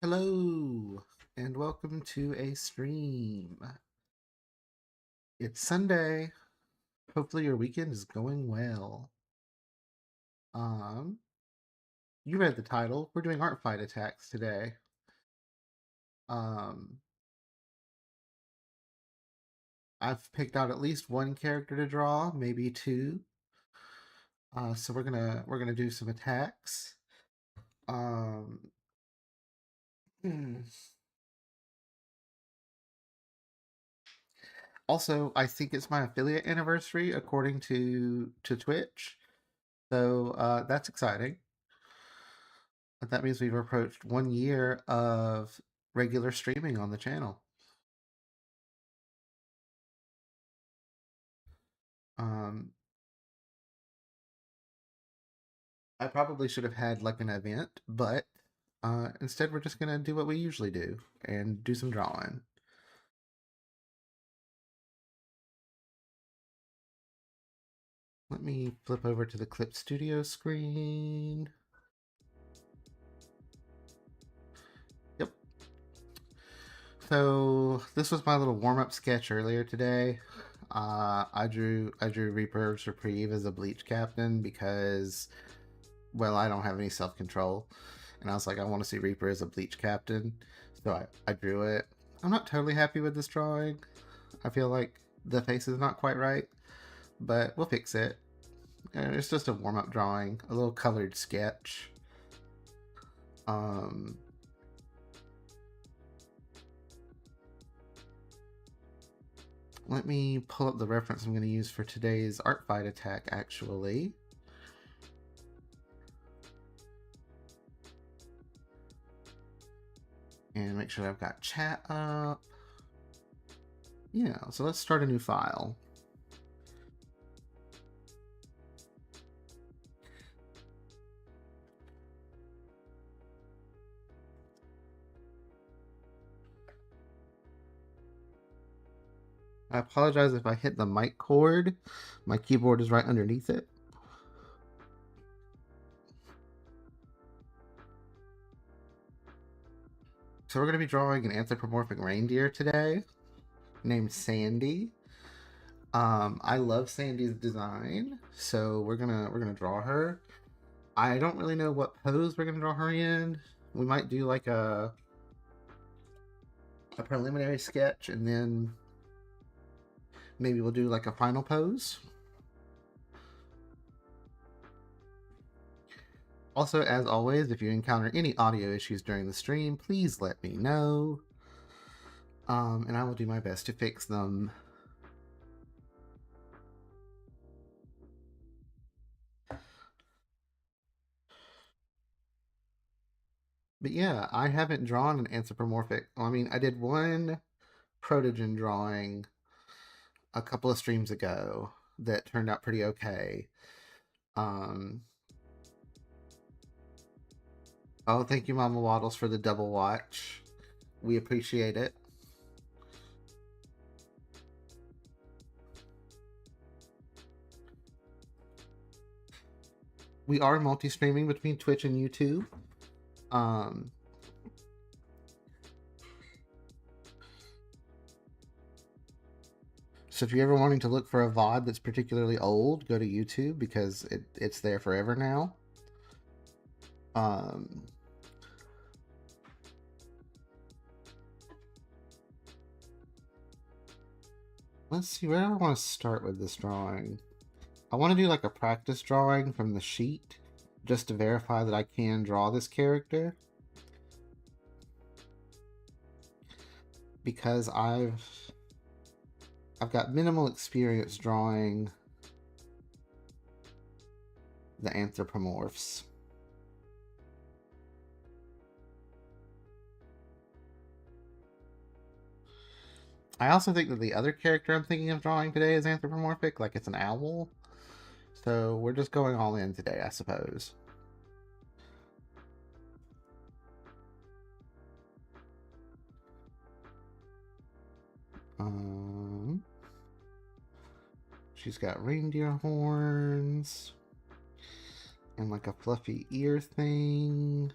Hello, and welcome to a stream. It's Sunday. Hopefully your weekend is going well. Um, you read the title. We're doing art fight attacks today. Um, I've picked out at least one character to draw, maybe two. So we're gonna do some attacks. Um, hmm. Also, I think it's my affiliate anniversary according to Twitch. So that's exciting. That means we've approached 1 year of regular streaming on the channel. Um, I probably should have had like an event, but instead we're just gonna do what we usually do and do some drawing. Let me flip over to the Clip Studio screen. Yep. So this was my little warm-up sketch earlier today. I drew Reaper's Reprieve as a Bleach captain because, well, I don't have any self-control, and I was like, I want to see Reaper as a Bleach captain, so I drew it. I'm not totally happy with this drawing. I feel like the face is not quite right, but we'll fix it. It's just a warm-up drawing, a little colored sketch. Um, Let me pull up the reference I'm going to use for today's art fight attack, actually. And make sure I've got chat up. Yeah, so let's start a new file. I apologize if I hit the mic cord. My keyboard is right underneath it. So we're going to be drawing an anthropomorphic reindeer today named Sandy. I love Sandy's design, so we're gonna draw her. I don't really know what pose we're gonna draw her in. We might do like a preliminary sketch, and then maybe we'll do like a final pose. Also, as always, if you encounter any audio issues during the stream, please let me know, and I will do my best to fix them. But yeah, I haven't drawn an anthropomorphic. Well, I mean, I did one protogen drawing a couple of streams ago that turned out pretty okay. Um, oh, thank you, Mama Waddles, for the double watch. We appreciate it. We are multi-streaming between Twitch and YouTube. So if you're ever wanting to look for a VOD that's particularly old, go to YouTube because it's there forever now. Let's see, where do I want to start with this drawing? I want to do like a practice drawing from the sheet just to verify that I can draw this character. Because I've got minimal experience drawing the anthropomorphs. I also think that the other character I'm thinking of drawing today is anthropomorphic, like it's an owl. So we're just going all in today, I suppose. She's got reindeer horns and like a fluffy ear thing.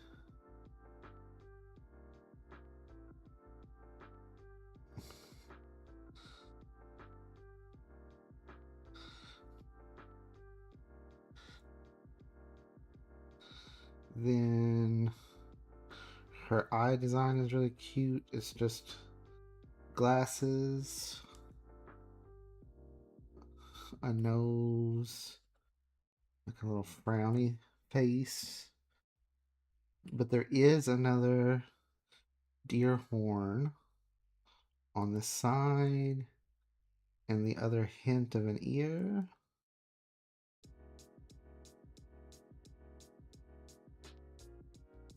Then her eye design is really cute. It's just glasses, a nose, like a little frowny face. But there is another deer horn on the side and the other hint of an ear.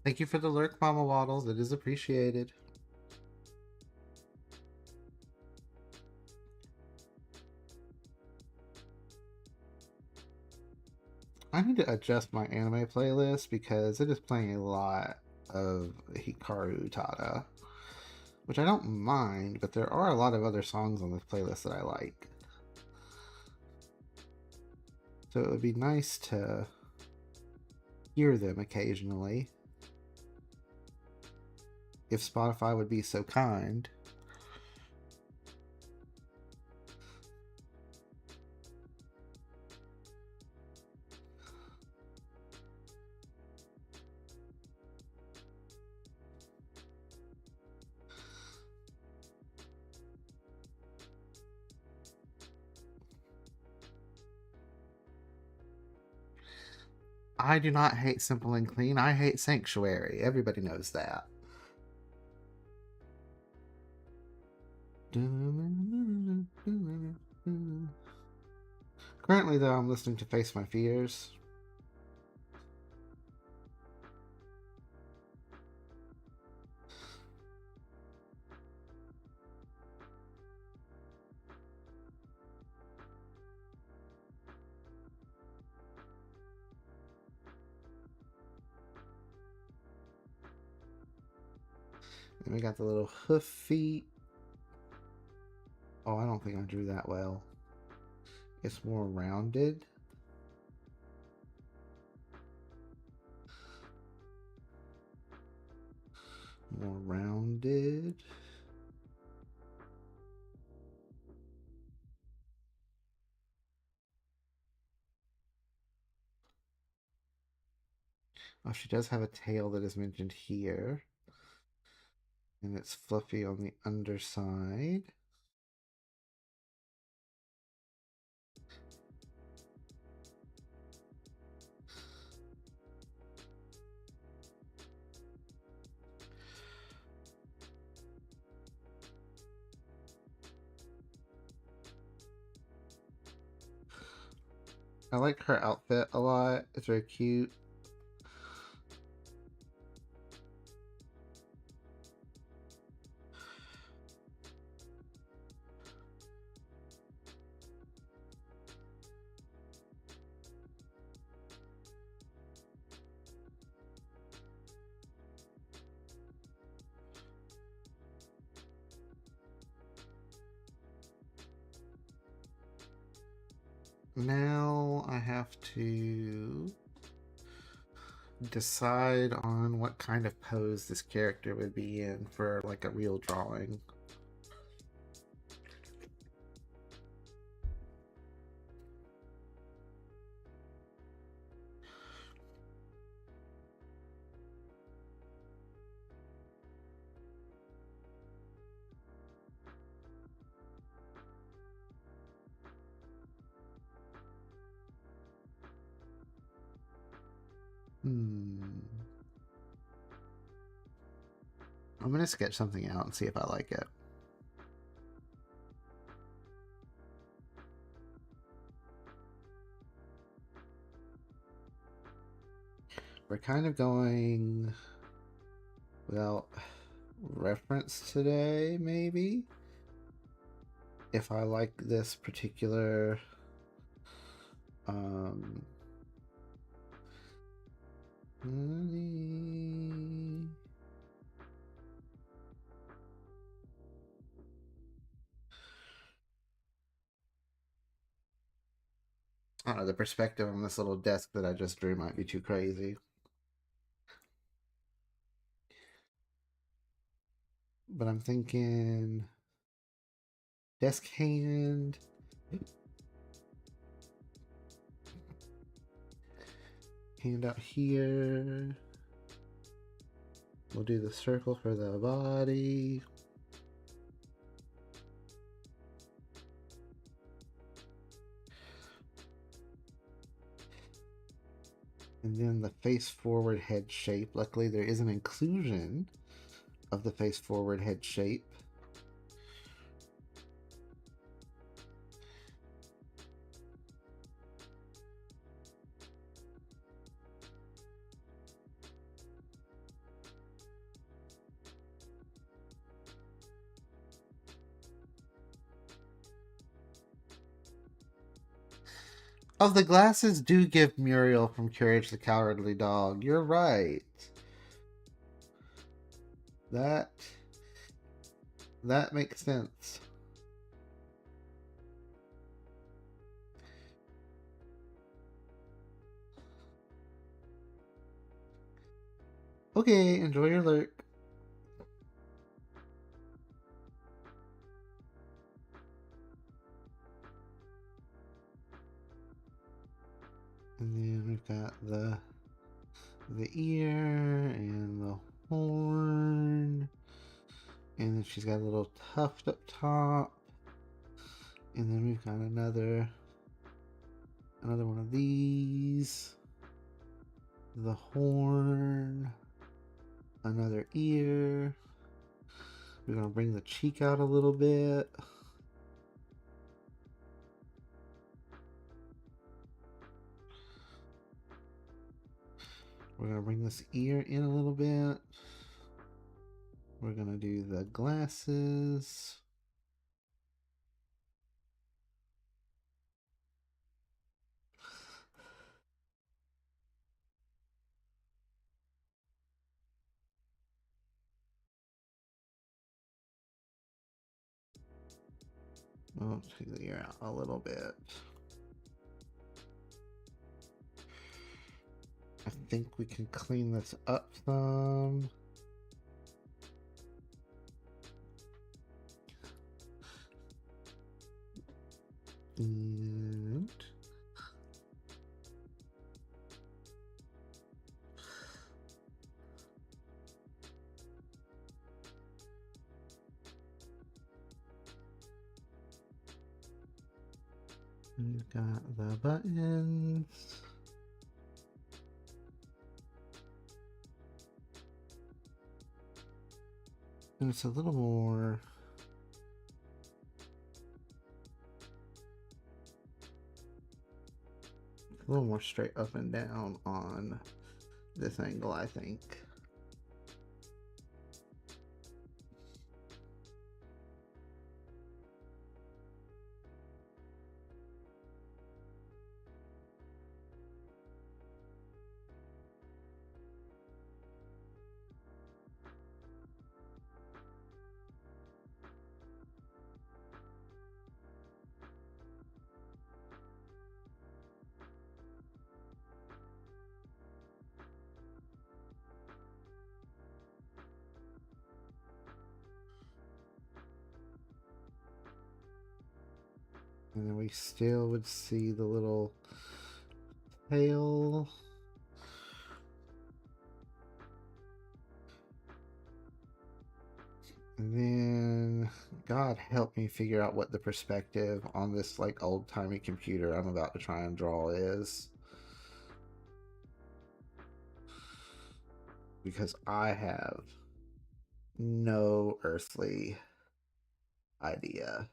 Thank you for the lurk, Mama Waddles. It is appreciated. I need to adjust my anime playlist because it is playing a lot of Hikaru Utada, which I don't mind, but there are a lot of other songs on this playlist that I like. So it would be nice to hear them occasionally if Spotify would be so kind. I do not hate Simple and Clean. I hate Sanctuary. Everybody knows that. Currently, though, I'm listening to Face My Fears. And we got the little hoof feet. Oh, I don't think I drew that well. It's more rounded. More rounded. Oh, she does have a tail that is mentioned here. And it's fluffy on the underside. I like her outfit a lot. It's very cute. Now I have to decide on what kind of pose this character would be in for like a real drawing. I'm gonna sketch something out and see if I like it. We're kind of going without reference today, maybe. If I like this particular I don't know, the perspective on this little desk that I just drew might be too crazy. But I'm thinking desk hand. Hand out here. We'll do the circle for the body. And then the face forward head shape. Luckily, there is an inclusion of the face forward head shape. Oh, the glasses do give Muriel from Courage the Cowardly Dog. You're right. That makes sense. Okay, enjoy your lurk. And then we've got the ear and the horn. And then she's got a little tuft up top. And then we've got another one of these. The horn. Another ear. We're going to bring the cheek out a little bit. We're going to bring this ear in a little bit. We're going to do the glasses. Oh, take the ear out a little bit. I think we can clean this up some. And we've got the buttons. And it's a little more straight up and down on this angle, I think. And then we still would see the little tail. And then, God help me figure out what the perspective on this like old-timey computer I'm about to try and draw is. Because I have no earthly idea.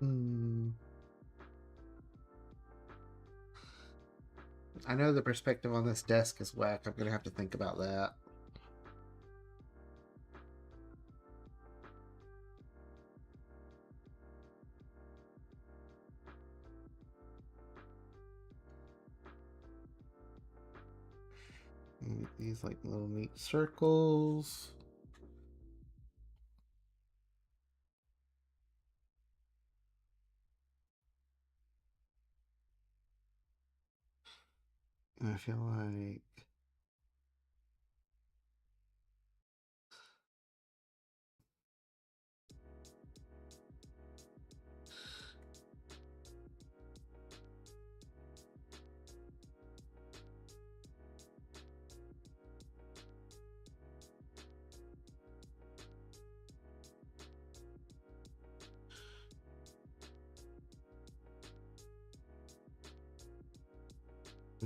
I know the perspective on this desk is whack. I'm gonna have to think about that. These like little neat circles. I feel like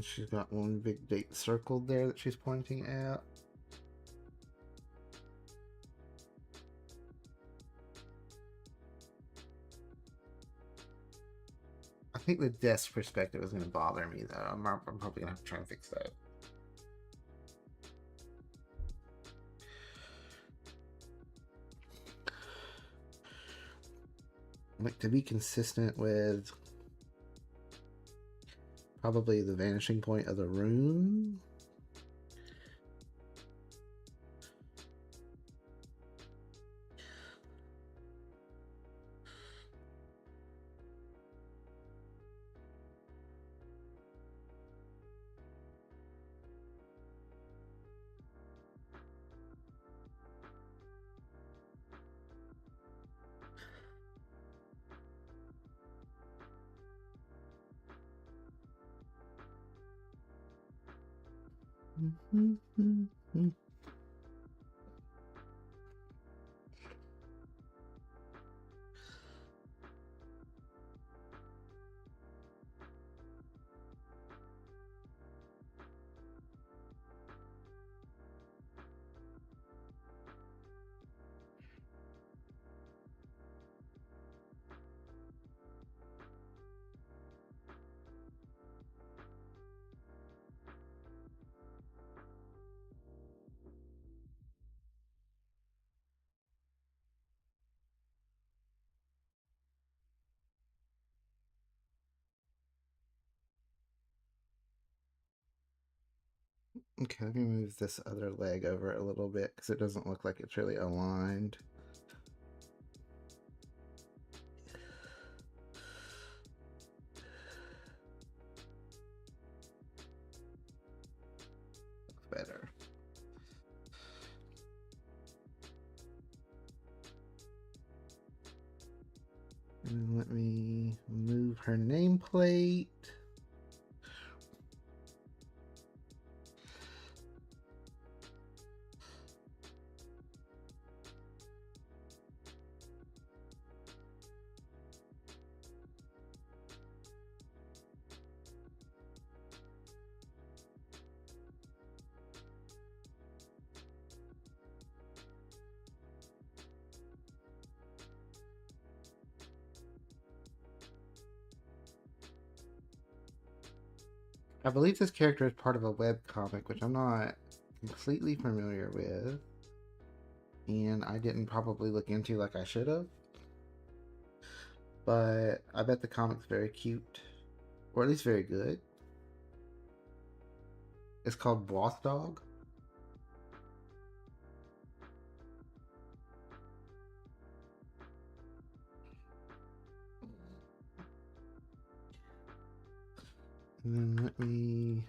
she's got one big date circled there that she's pointing at. I think the desk perspective is going to bother me, though. I'm probably going to have to try and fix that. Like, to be consistent with probably the vanishing point of the room. Okay, let me move this other leg over a little bit because it doesn't look like it's really aligned. Looks better. And let me move her nameplate. I believe this character is part of a web comic, which I'm not completely familiar with, and I didn't probably look into like I should have. But I bet the comic's very cute, or at least very good. It's called Boss Dog. And then let me.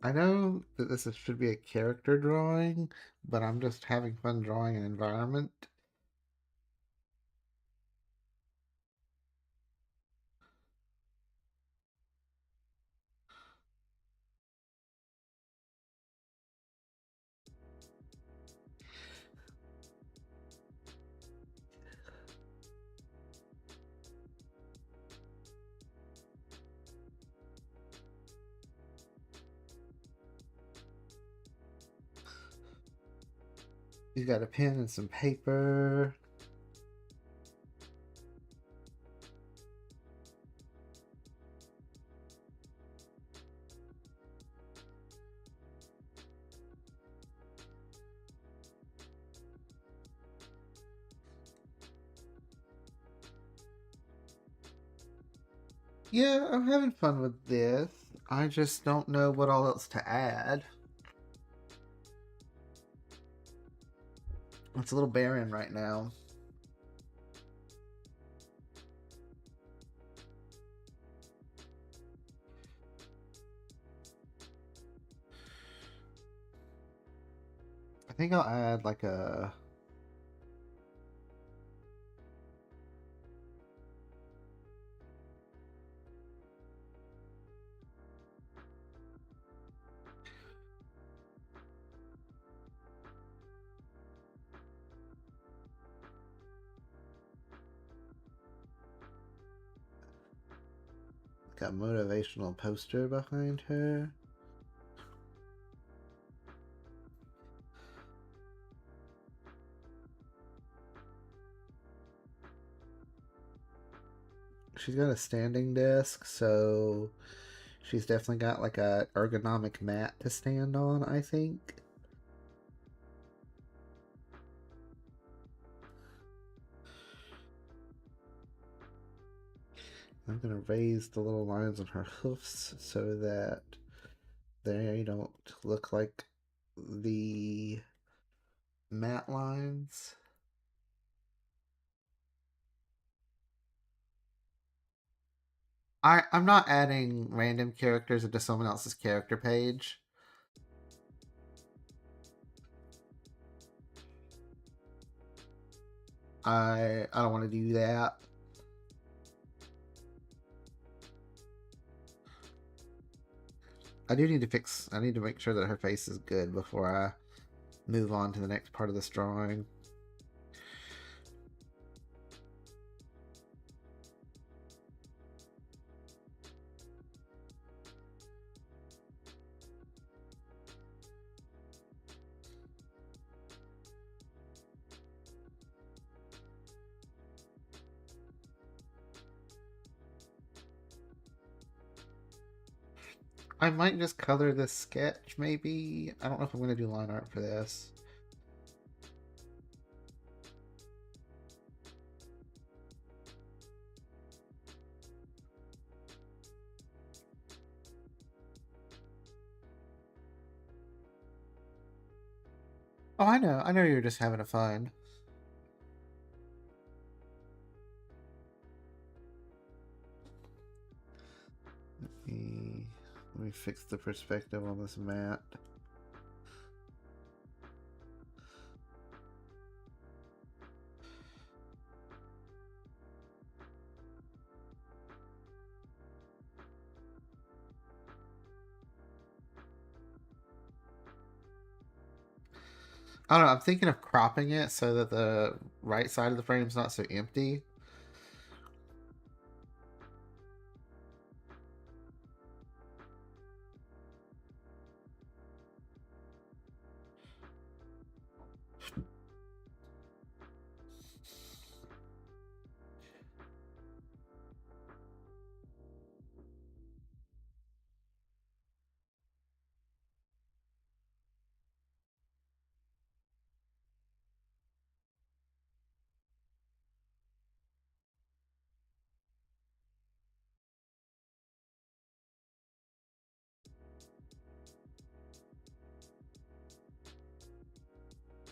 I know that should be a character drawing, but I'm just having fun drawing an environment. He's got a pen and some paper. Yeah, I'm having fun with this. I just don't know what all else to add. It's a little barren right now. I think I'll add like a... Got a motivational poster behind her. She's got a standing desk, so she's definitely got like a ergonomic mat to stand on, I think. I'm gonna raise the little lines on her hoofs so that they don't look like the mat lines. I'm not adding random characters into someone else's character page. I don't want to do that. I need to make sure that her face is good before I move on to the next part of this drawing. I might just color this sketch, maybe. I don't know if I'm going to do line art for this. Oh, I know. I know you're just having a fun. Let me fix the perspective on this mat. I don't know. I'm thinking of cropping it so that the right side of the frame is not so empty.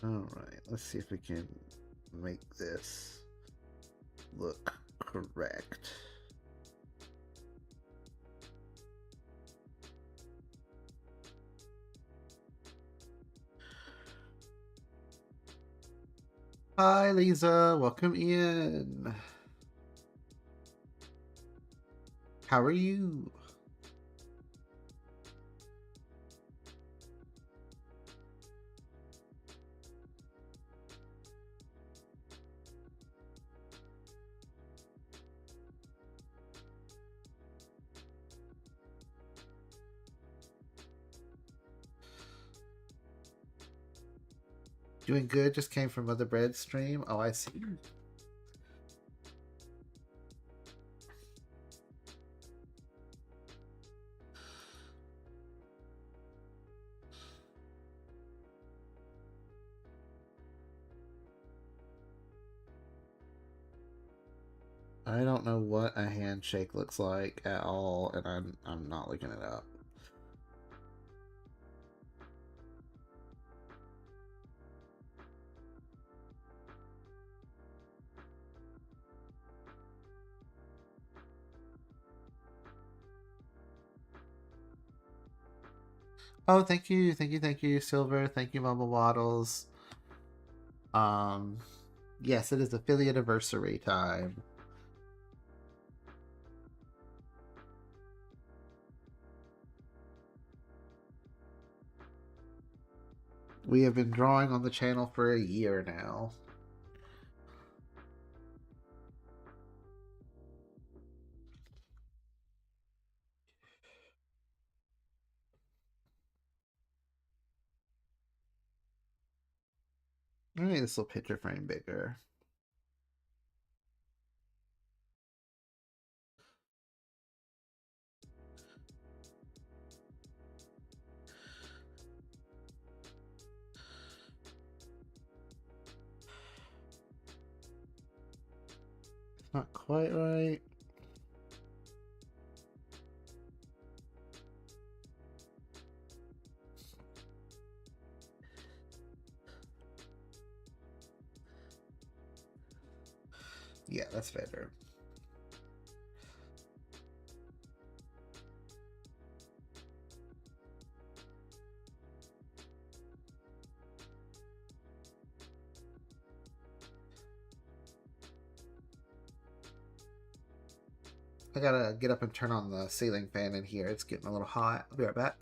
Alright, let's see if we can make this look correct. Hi, Lisa. Welcome in. How are you? Doing good. Just came from Mother Bread stream. Oh, I see. I don't know what a handshake looks like at all, and I'm not looking it up. Oh, thank you, Silver. Thank you, Mama Waddles. Yes, it is affiliate anniversary time. We have been drawing on the channel for a year now. I need this little picture frame bigger. It's not quite right. Yeah, that's better. I gotta get up and turn on the ceiling fan in here. It's getting a little hot. I'll be right back.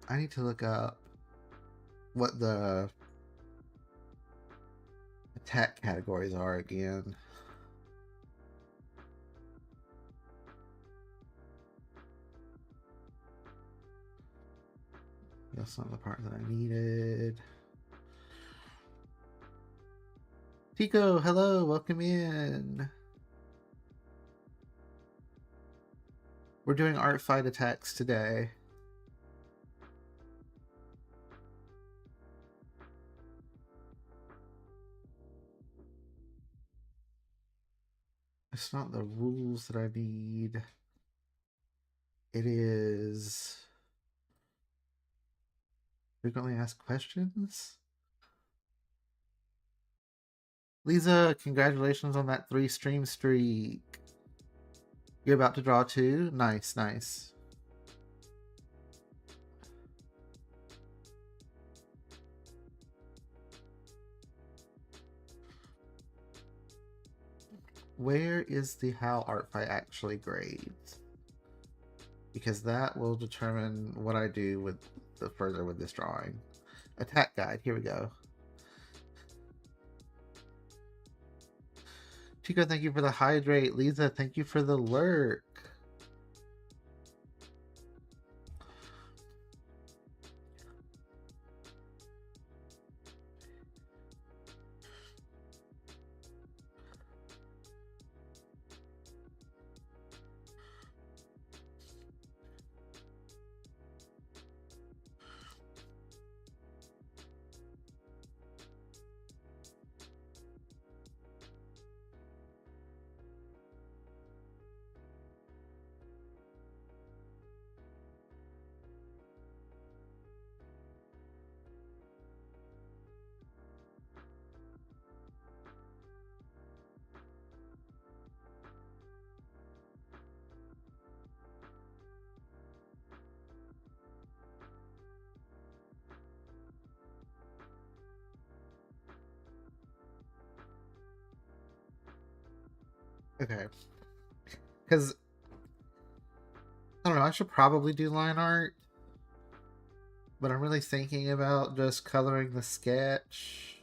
I need to look up what the attack categories are again. That's not the part that I needed. Tico, hello, welcome in. We're doing ArtFight attacks today. It's not the rules that I need. It is frequently asked questions. Lisa, congratulations on that 3 stream streak. You're about to draw 2? Nice, nice. Where is the how ArtFight actually grades? Because that will determine what I do with the further with this drawing. Attack guide, here we go. Chico, thank you for the hydrate. Lisa, thank you for the lurk. Okay. Because, I don't know, I should probably do line art, but I'm really thinking about just coloring the sketch.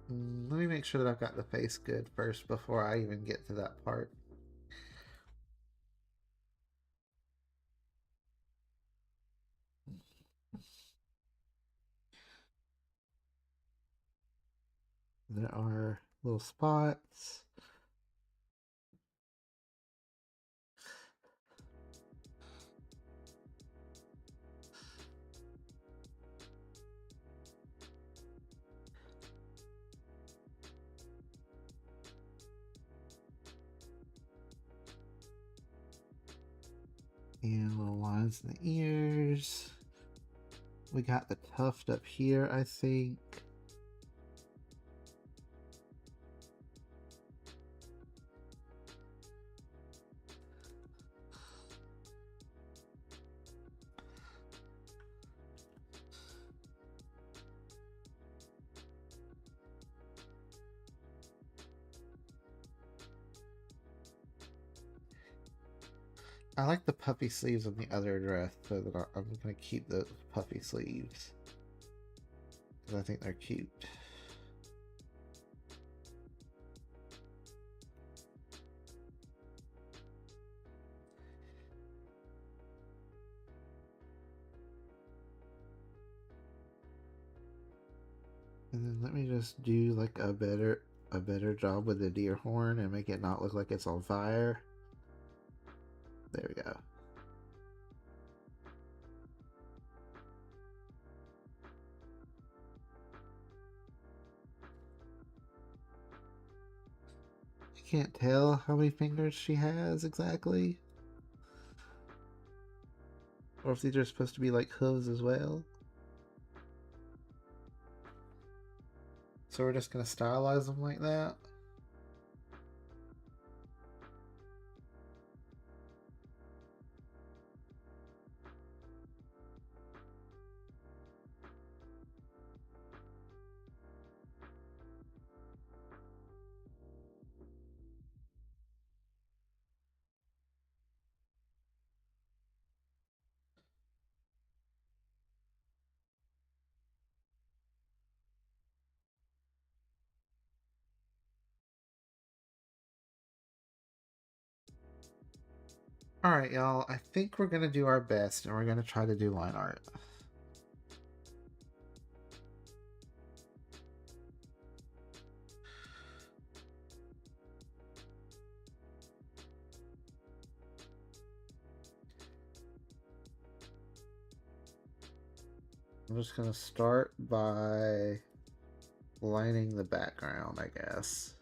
Let me make sure that I've got the face good first before I even get to that part. There are little spots. And little lines in the ears. We got the tuft up here, I think. I like the puffy sleeves on the other dress, so that I'm going to keep the puffy sleeves. Because I think they're cute. And then let me just do like a better job with the deer horn and make it not look like it's on fire. There we go. I can't tell how many fingers she has exactly. Or if these are supposed to be like hooves as well. So we're just gonna stylize them like that. Alright, y'all. I think we're gonna do our best and we're gonna try to do line art. I'm just gonna start by lining the background, I guess.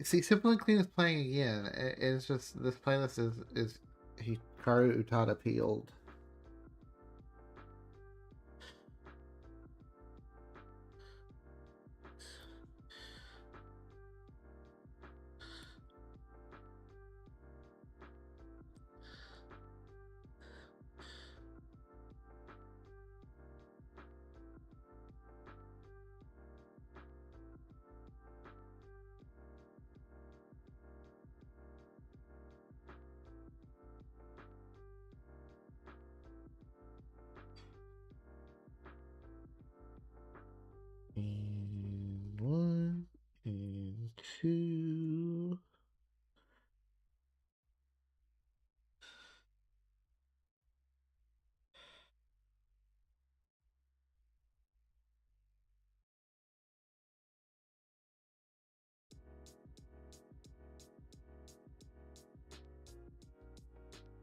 See, Simple and Clean is playing again. It's just this playlist is Hikaru Utada peeled. And one and two.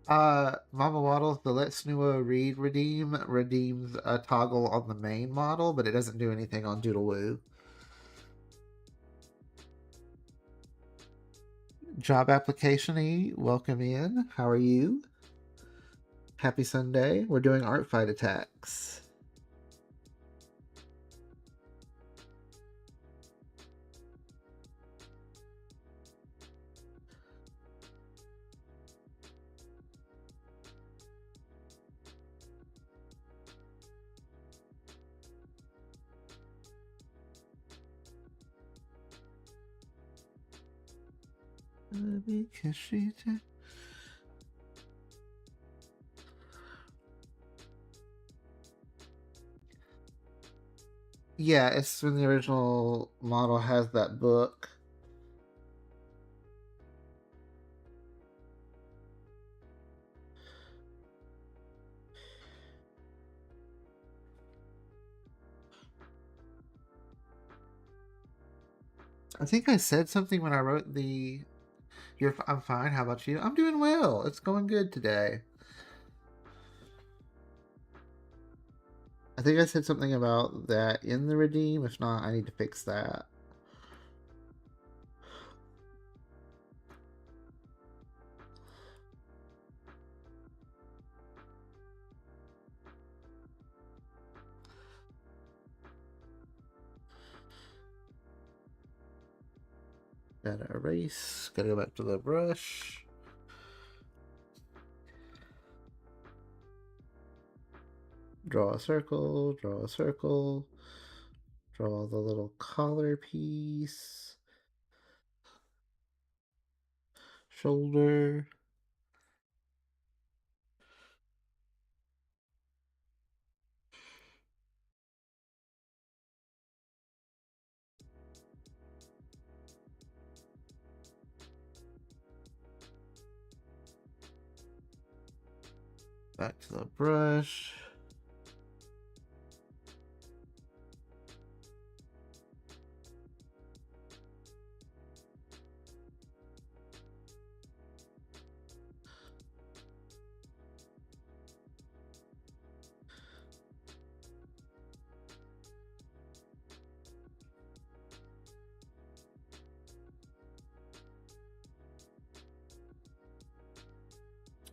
Mama Waddle, the Let Snua Read redeems a toggle on the main model, but it doesn't do anything on Doodlewoo. Job application-y, welcome in. How are you? Happy Sunday. We're doing ArtFight attacks. Yeah, it's when the original model has that book. I think I said something when I wrote the I'm fine. How about you? I'm doing well. It's going good today. I think I said something about that in the redeem. If not, I need to fix that. Gotta erase. Gotta go back to the brush. Draw a circle. Draw a circle. Draw the little collar piece. Shoulder. Back to the brush.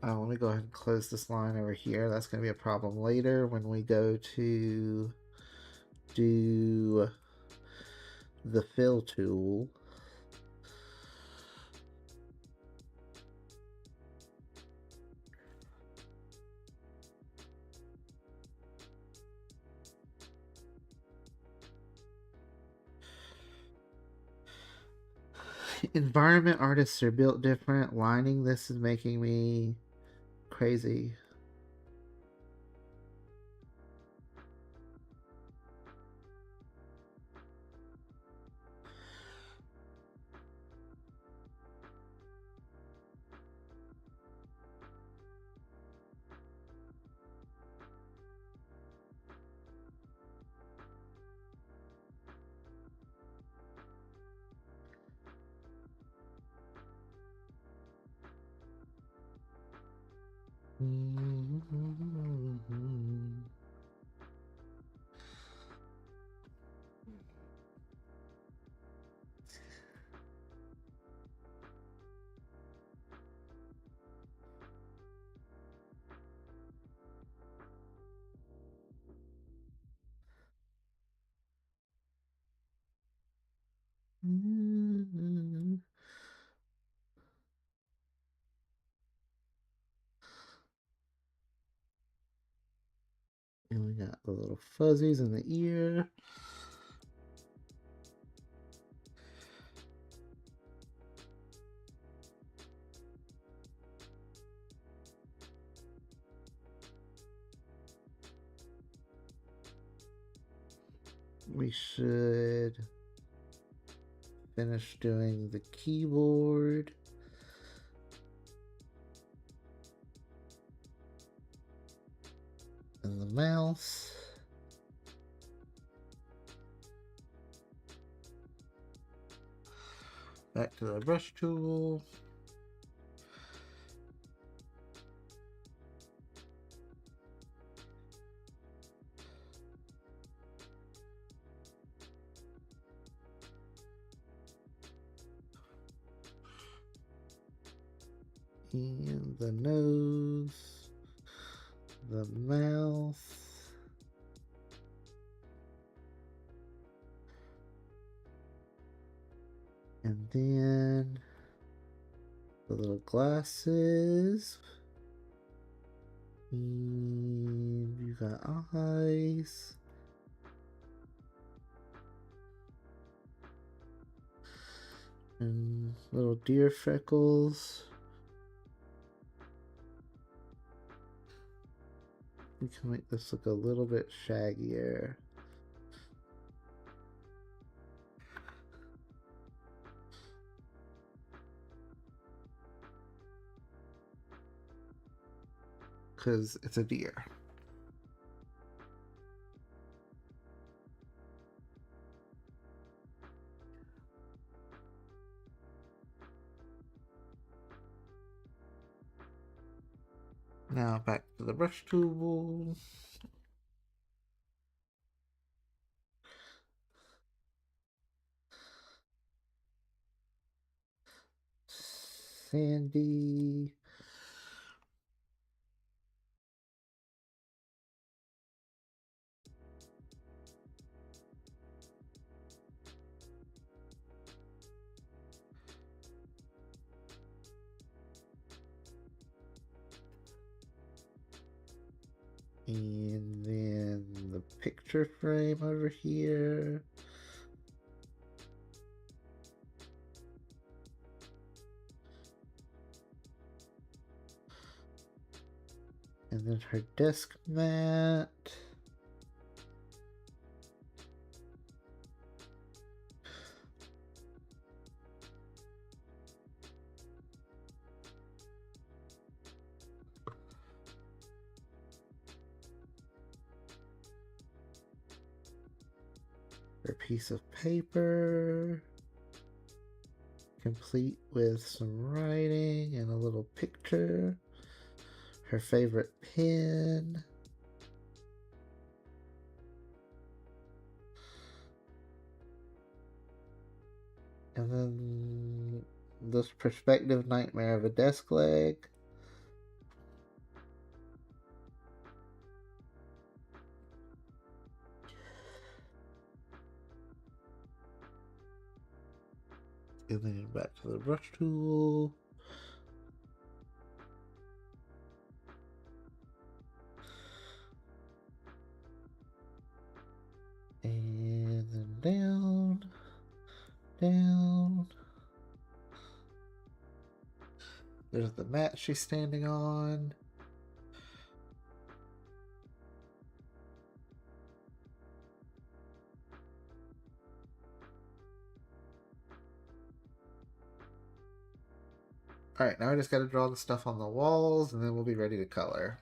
Oh, let me go ahead and close this line over here. That's going to be a problem later when we go to do the fill tool. Environment artists are built different. Lining this is making me crazy. And we got the little fuzzies in the ear. We should finish doing the keyboard and the mouse. Back to the brush tool. And the nose, the mouth, and then the little glasses. And you got eyes. And little deer freckles. We can make this look a little bit shaggier. Because it's a deer. Now back to the brush tool. Sandy. And then the picture frame over here. And then her desk mat. Her piece of paper. Complete with some writing and a little picture. Her favorite pen. And then this perspective nightmare of a desk leg. And then back to the brush tool. And then down, down. There's the mat she's standing on. Alright, now I just gotta draw the stuff on the walls and then we'll be ready to color.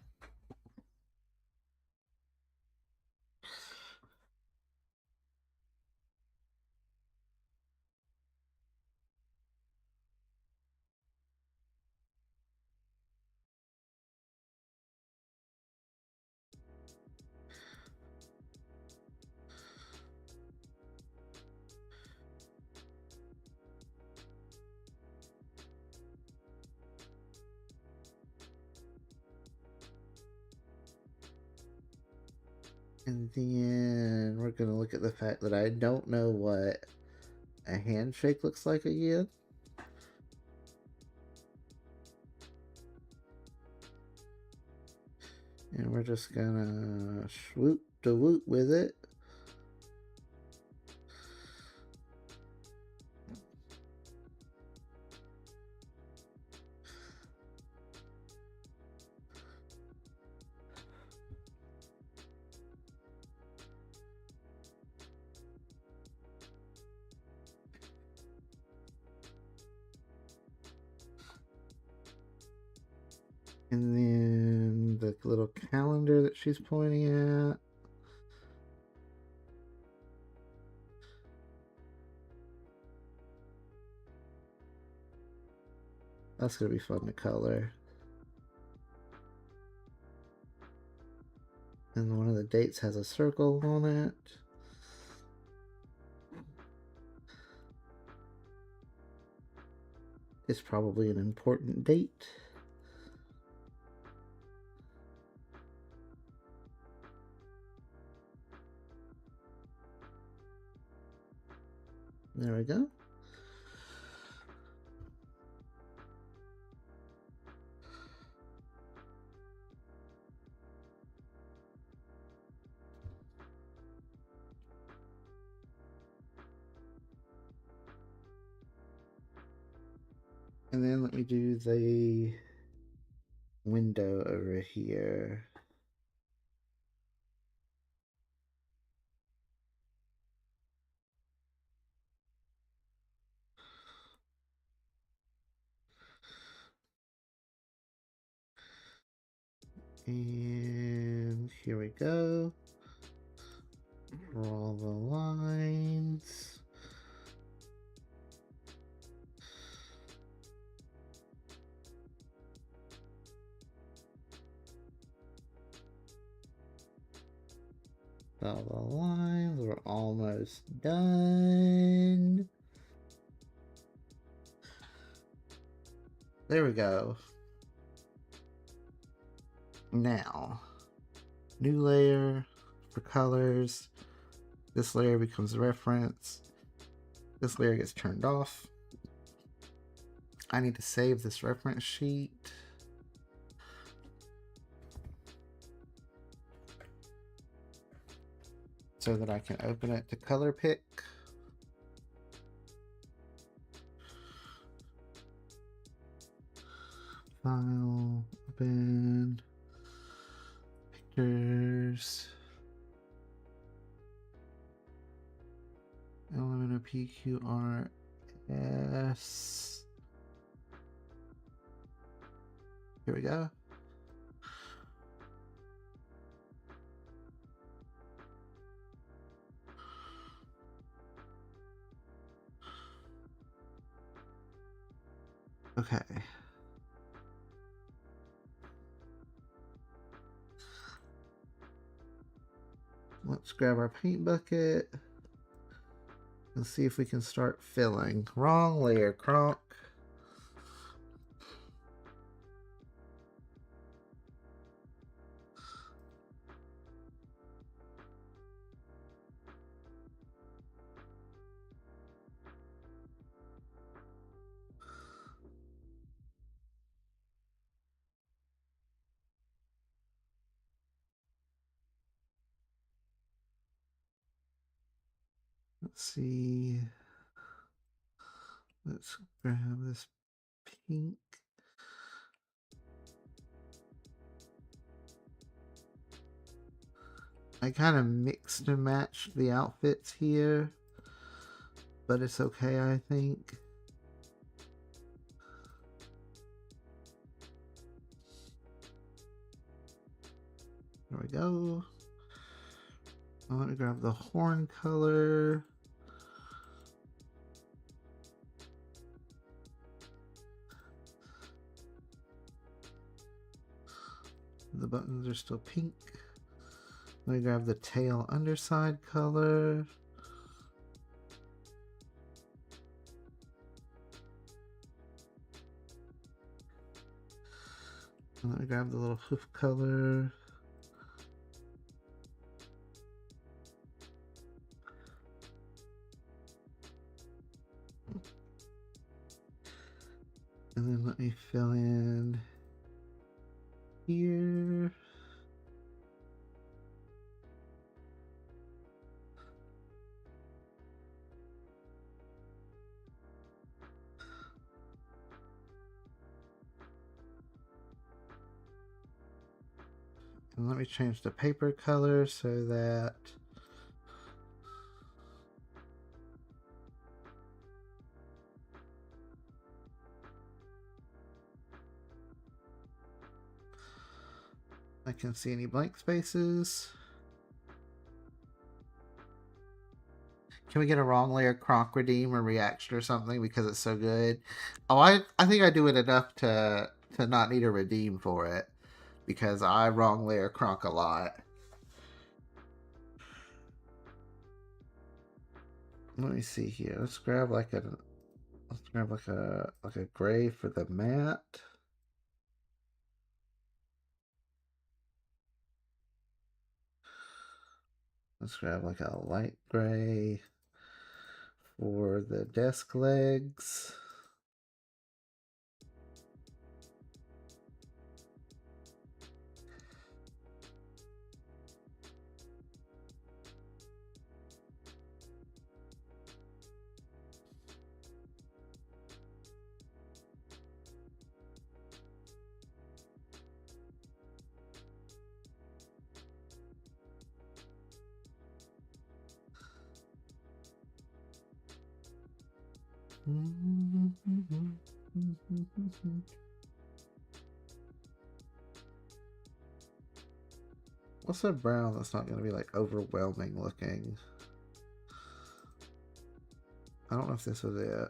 And then we're gonna look at the fact that I don't know what a handshake looks like again. And we're just gonna swoop to woot with it. And then the little calendar that she's pointing at. That's gonna be fun to color. And one of the dates has a circle on it. It's probably an important date. There we go. And then let me do the window over here. And here we go. Draw the lines. Draw the lines. We're almost done. There we go. Now, new layer for colors. This layer becomes reference. This layer gets turned off. I need to save this reference sheet. So that I can open it to color pick. File, open, pictures, Elementor PQRS. Here we go. Okay. Let's grab our paint bucket and see if we can start filling. Wrong layer, Kronk. Let's see. Let's grab this pink. I kind of mixed and matched the outfits here, but it's okay, I think. There we go. I want to grab the horn color. The buttons are still pink. Let me grab the tail underside color. Let me grab the little hoof color. And then let me fill in here. And let me change the paper color so that I can see any blank spaces. Can we get a wrong layer Kronk redeem or reaction or something because it's so good? Oh, I think I do it enough to not need a redeem for it because I wrong layer Kronk a lot. Let me see here. Let's grab like a gray for the matte. Let's grab like a light gray For the desk legs, what's a brown that's not going to be like overwhelming looking? I don't know if this was it.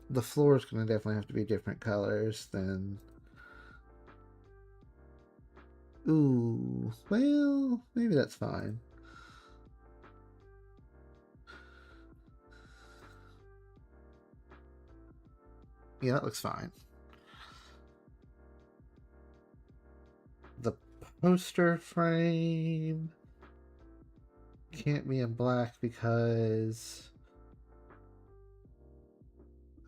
The floor is going to definitely have to be different colors than... Ooh, well, maybe that's fine. Yeah, that looks fine. The poster frame can't be in black because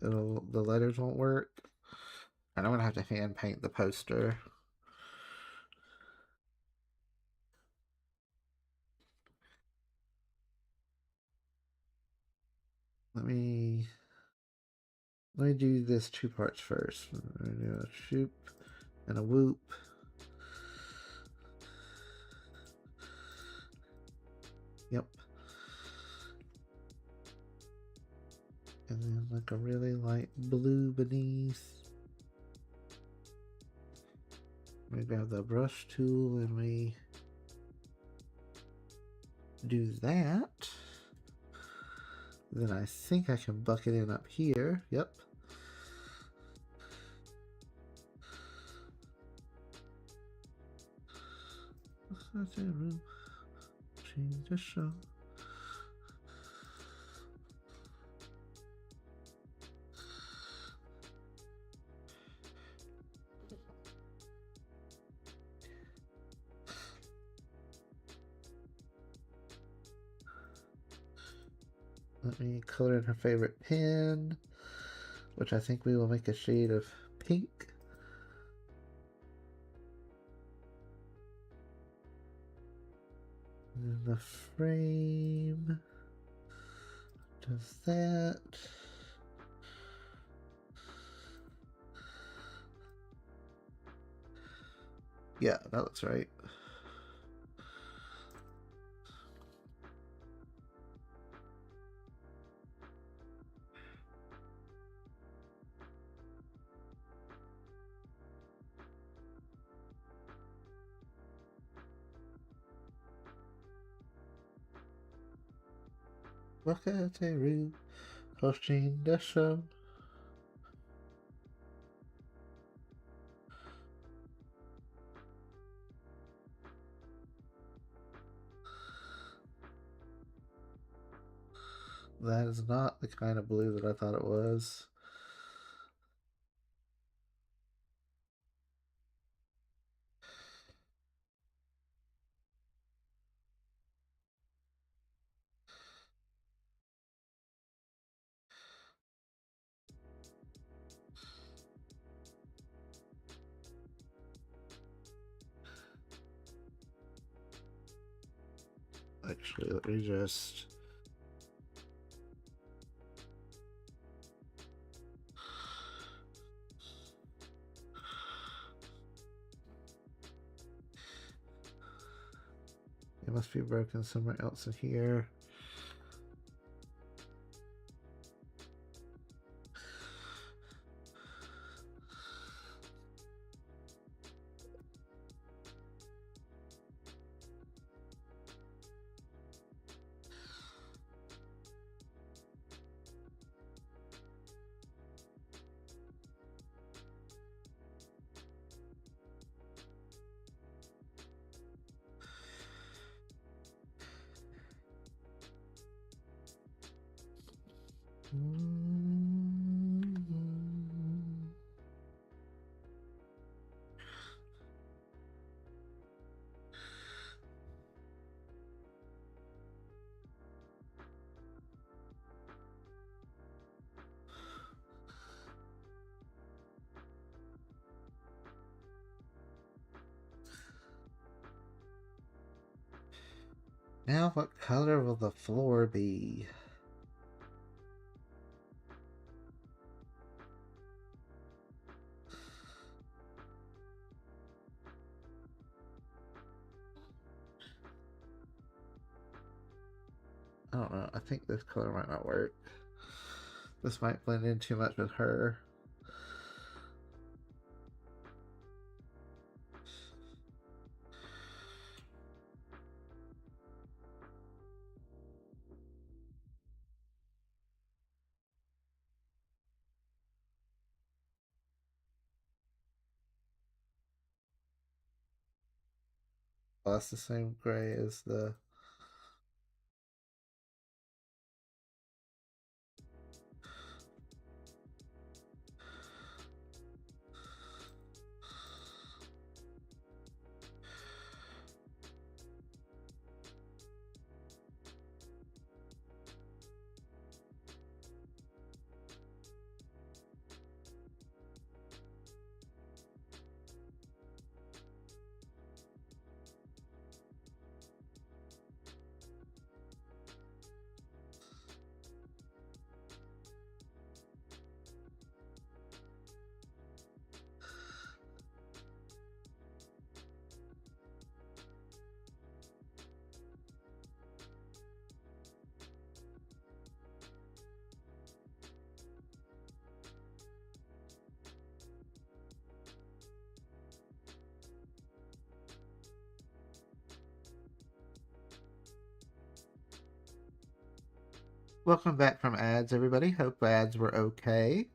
the letters won't work. And I'm gonna have to hand paint the poster. Let me do this two parts first. I'm gonna do a shoop and a whoop. Yep. And then like a really light blue beneath. We grab the brush tool and we do that. Then I think I can bucket in up here. Yep. Change the show. Let me color in her favorite pen, which I think we will make a shade of pink. And the frame does that. Yeah, that looks right. Wakateru hosting the show. That is not the kind of blue that I thought it was. Actually, let me just... It must be broken somewhere else in here. Now, what color will the floor be? I don't know. I think this color might not work. This might blend in too much with her. Oh, that's the same gray as the... Welcome back from ads, everybody. Hope ads were okay.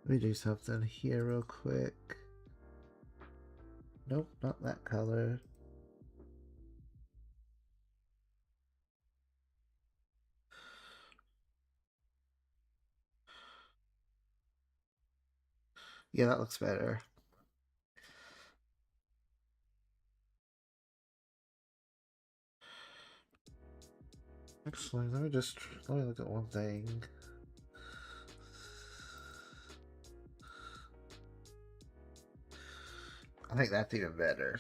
Let me do something here real quick. Nope, not that color. Yeah, that looks better. Actually, let me look at one thing. I think that's even better.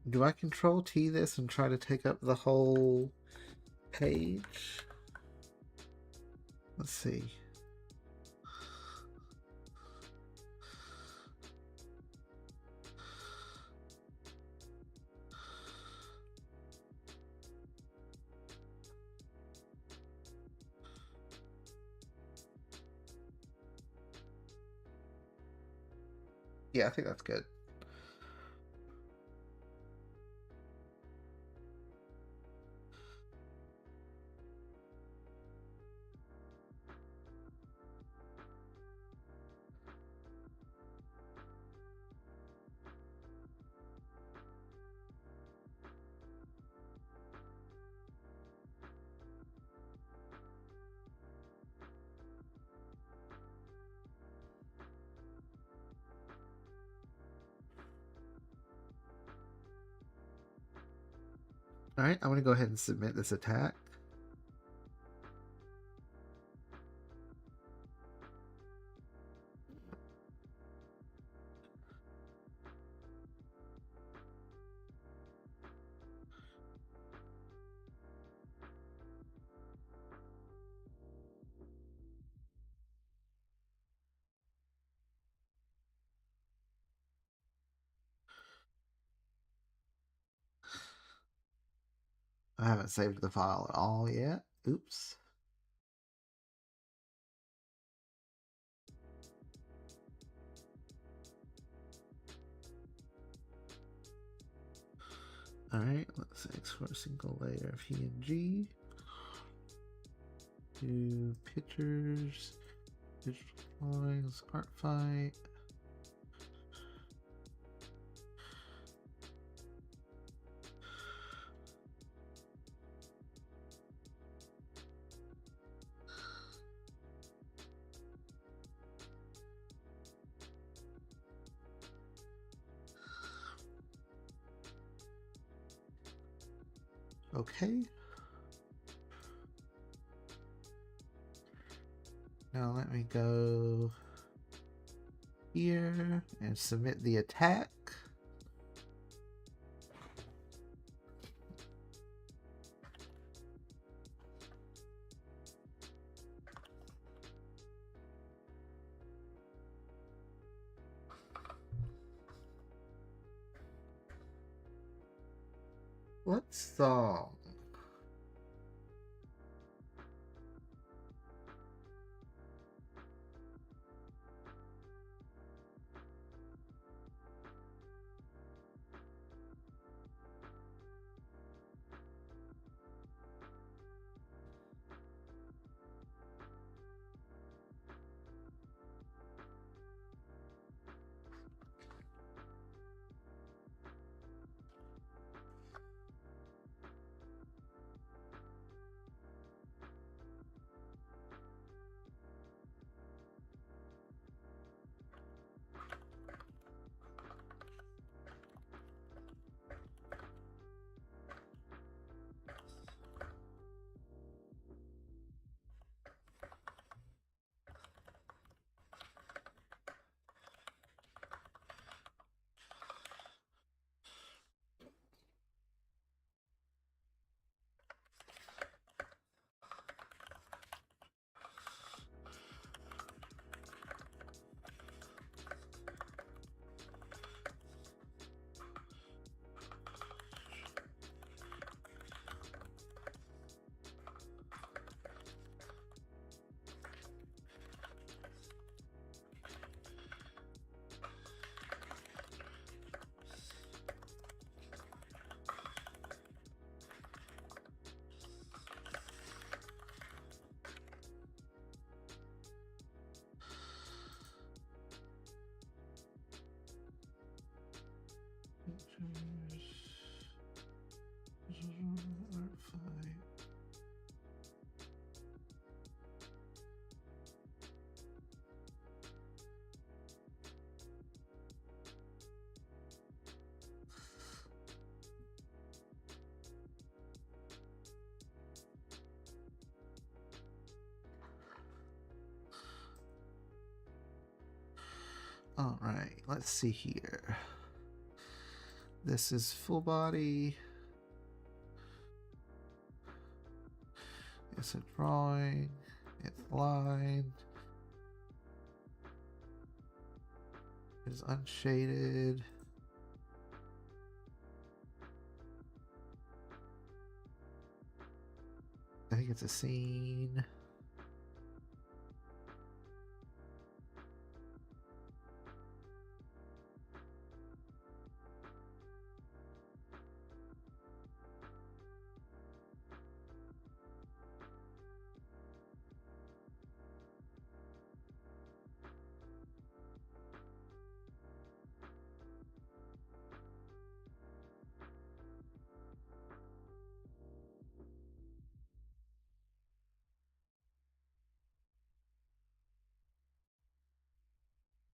Do I control T this and try to take up the whole page? Let's see. Yeah, I think that's good. Alright, I'm gonna go ahead and submit this attack. I haven't saved the file at all yet. Oops. Alright, let's export a single layer of PNG. Do pictures, digital drawings, ArtFight. Okay. Now let me go here and submit the attack. What song? All right, let's see here. This is full body. It's a drawing. It's lined. It's unshaded. I think it's a scene.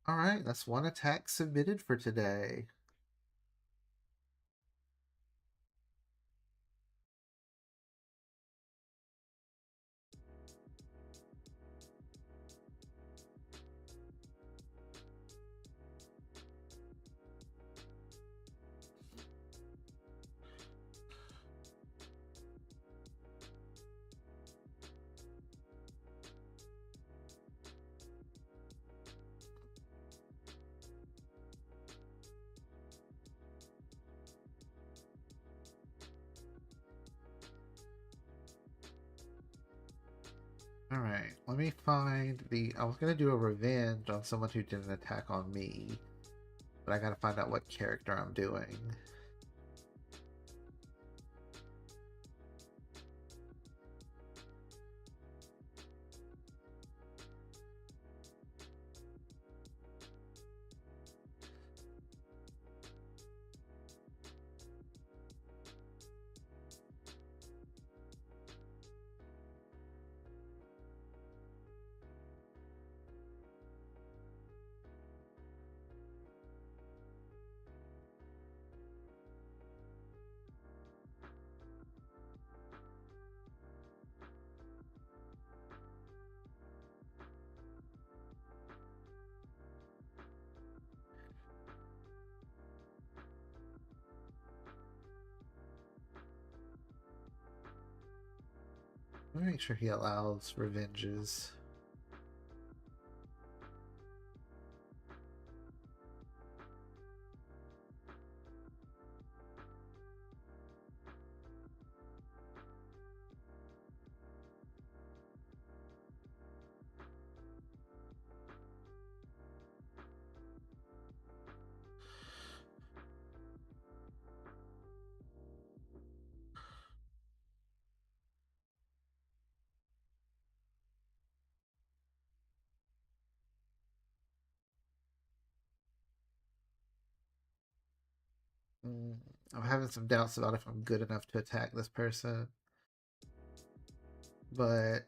All right, that's one attack submitted for today. Alright, let me find the... I was gonna do a revenge on someone who did an attack on me, but I gotta find out what character I'm doing. Let me make sure he allows revenges. I'm having some doubts about if I'm good enough to attack this person, but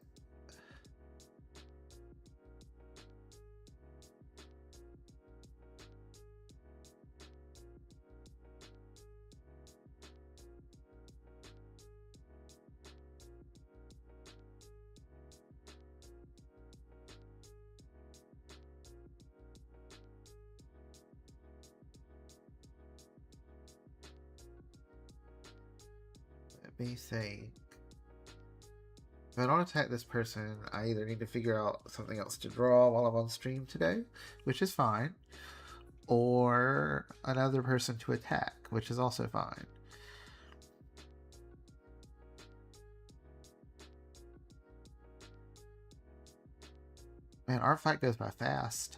let me think. If I don't attack this person, I either need to figure out something else to draw while I'm on stream today, which is fine, or another person to attack, which is also fine. Man, ArtFight goes by fast.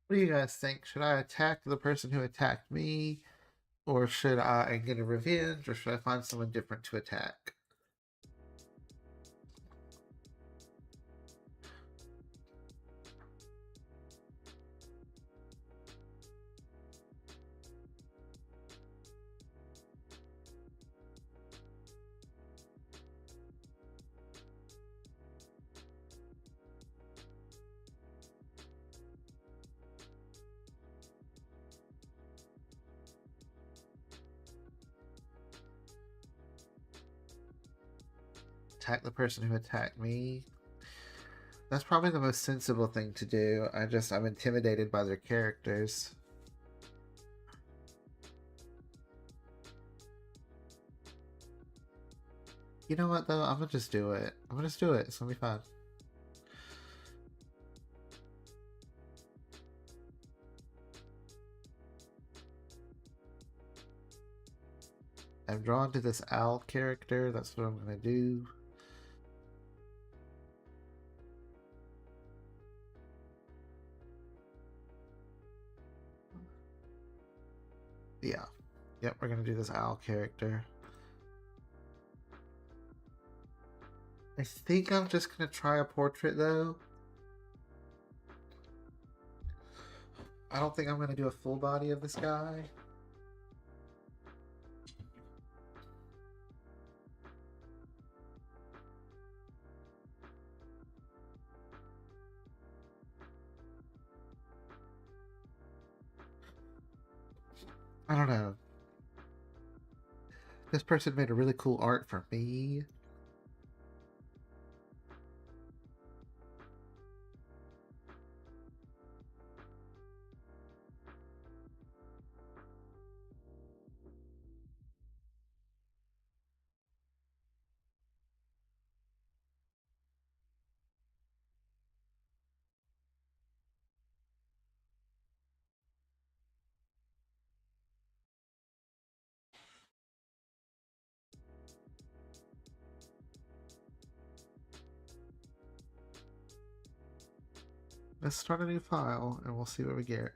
What do you guys think? Should I attack the person who attacked me, or should I get a revenge, or should I find someone different to attack? Attack the person who attacked me. That's probably the most sensible thing to do. I'm intimidated by their characters. You know what though? I'm gonna just do it. I'm gonna just do it. It's gonna be fun. I'm drawn to this owl character. That's what I'm gonna do. Yeah. Yep, we're gonna do this owl character. I think I'm just gonna try a portrait though. I don't think I'm gonna do a full body of this guy. I don't know. This person made a really cool art for me. Let's start a new file and we'll see what we get.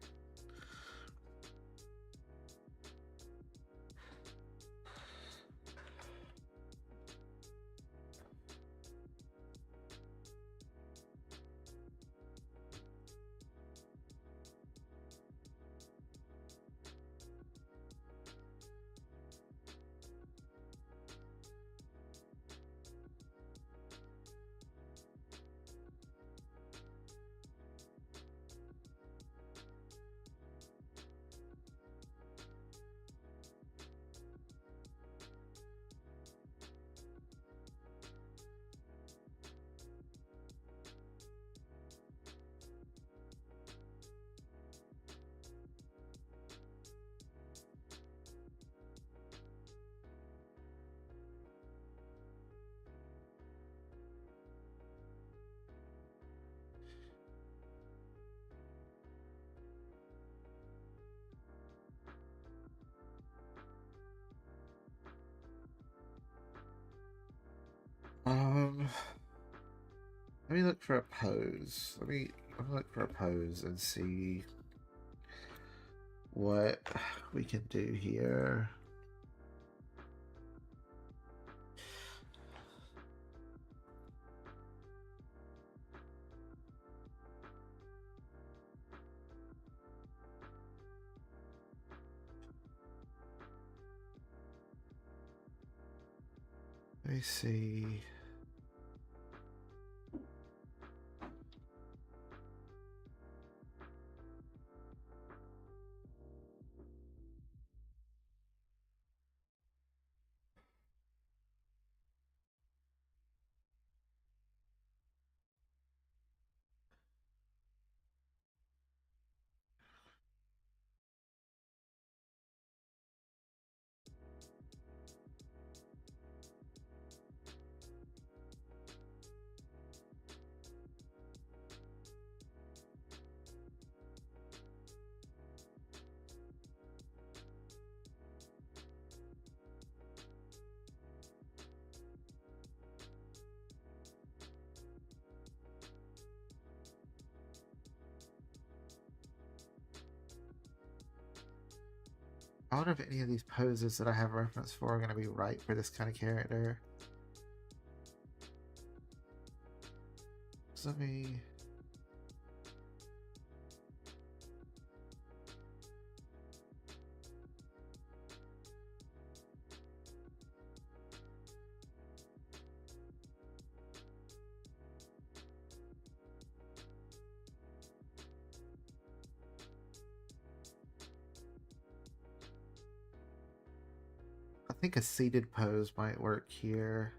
Um, Let me look for a pose. Let me look for a pose and see what we can do here. Let me see. I wonder if any of these poses that I have reference for are going to be right for this kind of character. So let me... I think a seated pose might work here.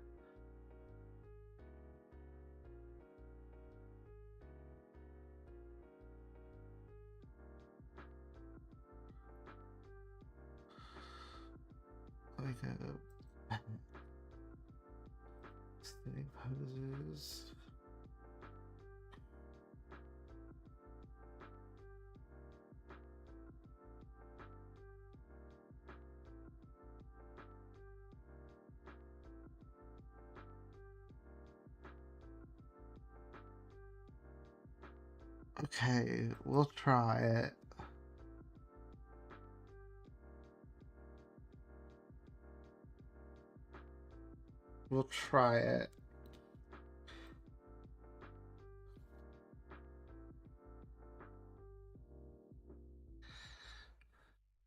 Like a... Sitting poses... Okay, we'll try it. We'll try it.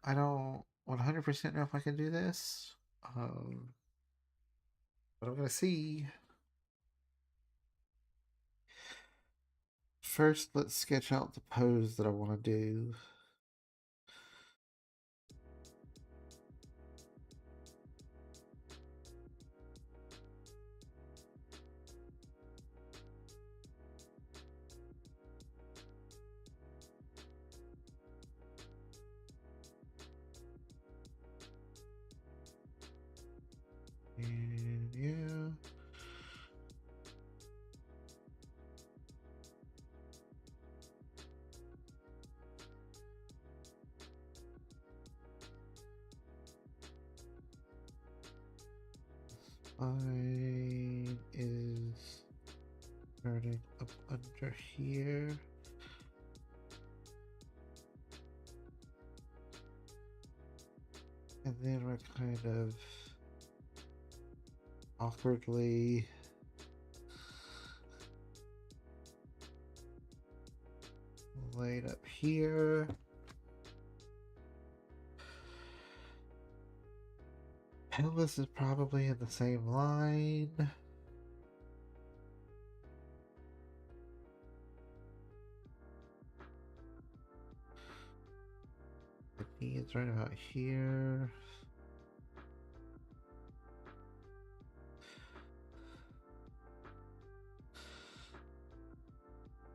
I don't 100% know if I can do this. But I'm gonna see. First, let's sketch out the pose that I want to do. And yeah. Spine is turning up under here. And then we're kind of awkwardly laid up here. Pelvis is probably in the same line. The knee is right about here.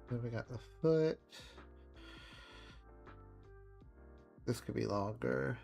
Then we got the foot. This could be longer.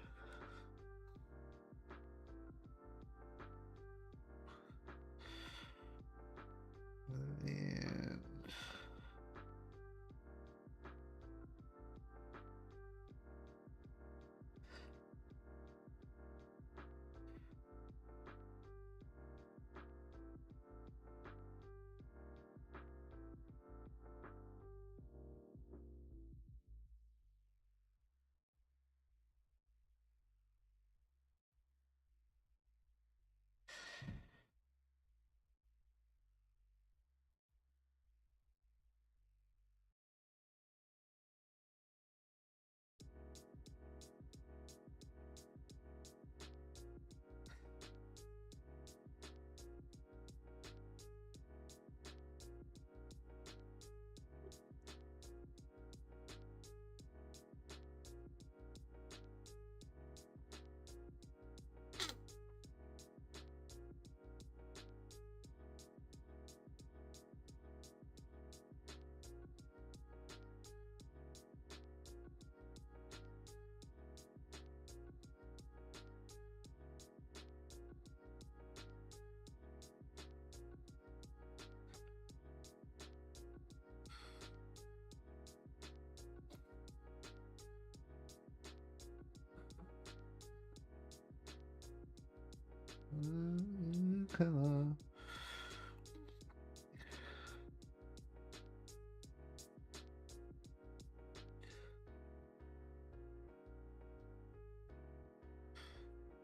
And color.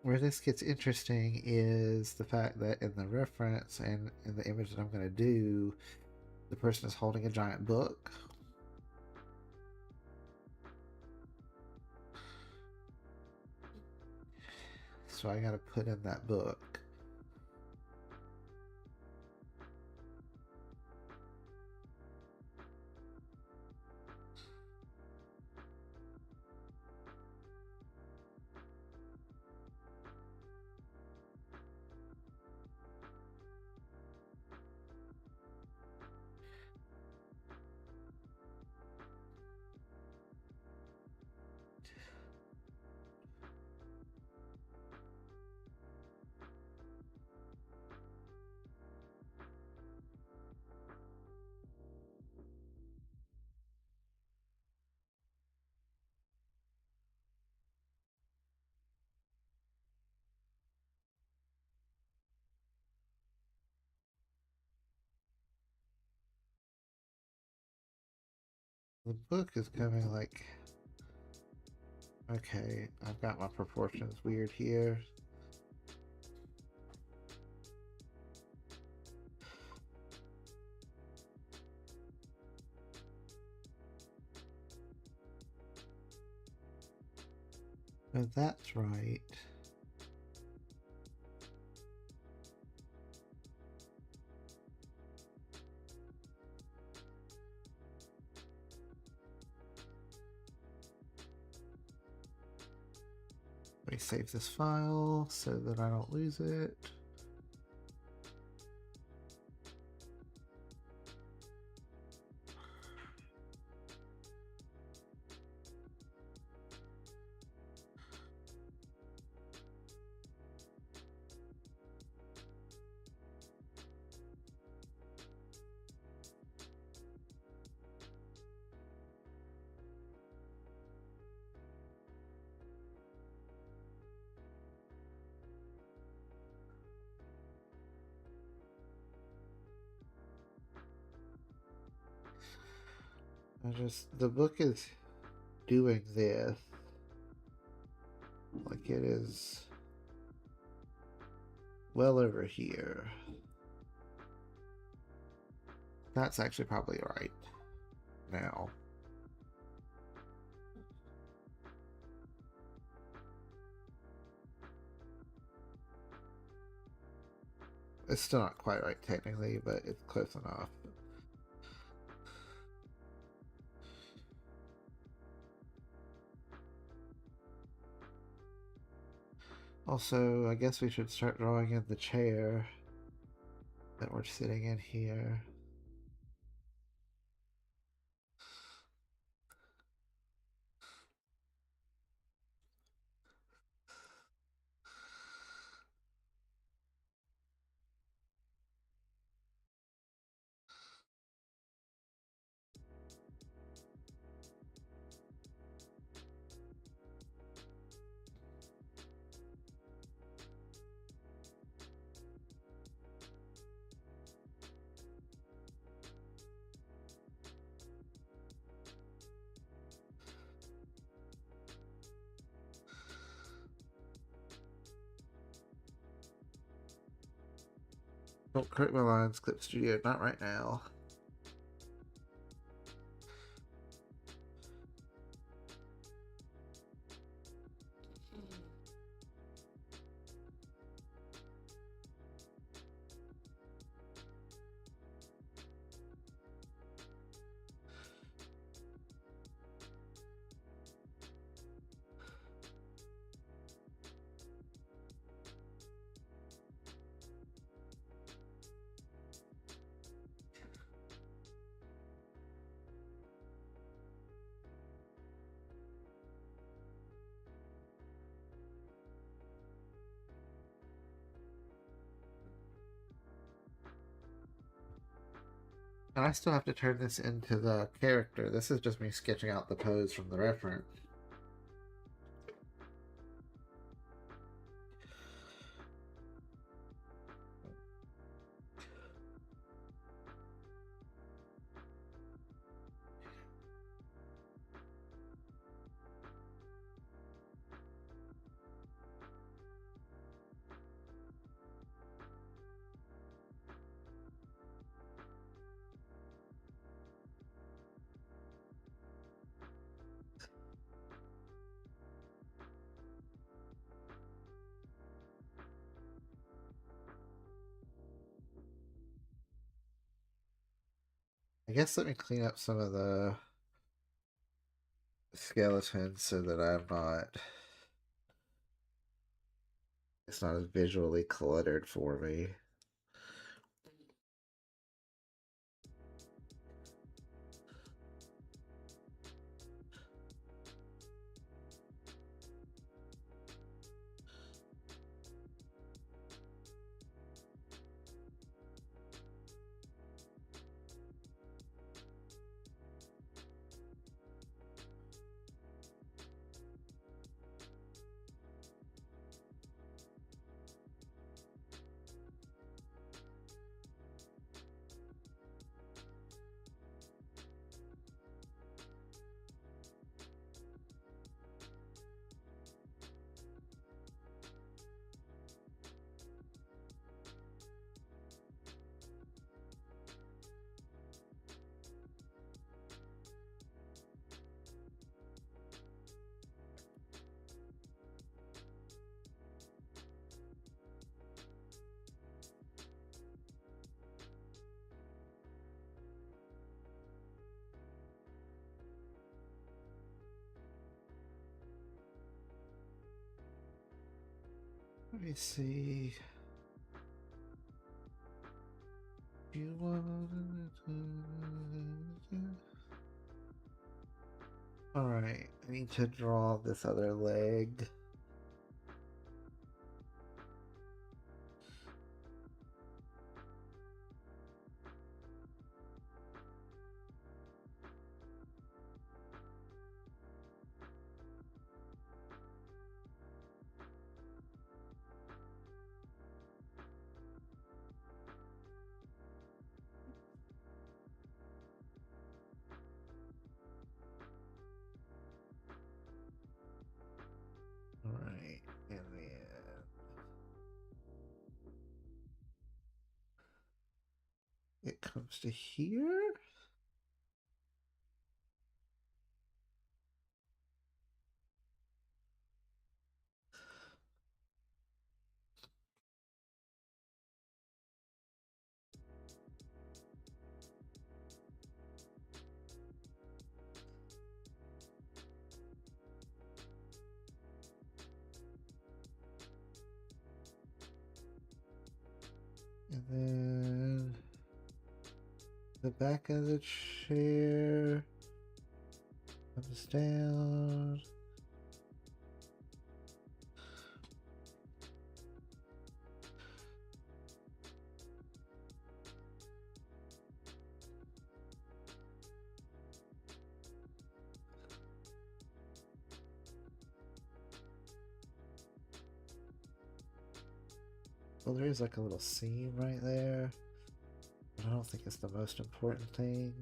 Where this gets interesting is the fact that in the reference and in the image that I'm going to do, the person is holding a giant book. So I got to put in that book. The book is coming like... Okay, I've got my proportions weird here. Oh, that's right. Let me save this file so that I don't lose it. The book is doing this. Like it is well over here. That's actually probably right now. It's still not quite right technically, but it's close enough. Also, I guess we should start drawing in the chair that we're sitting in here. Don't correct my lines, Clip Studio, not right now. And I still have to turn this into the character. This is just me sketching out the pose from the reference. I guess let me clean up some of the skeletons so that it's not as visually cluttered for me. Let me see. You want? All right. I need to draw this other leg. All right, and then it comes to here. And then the back of the chair comes down. Well, there is like a little seam right there, but I don't think it's the most important thing.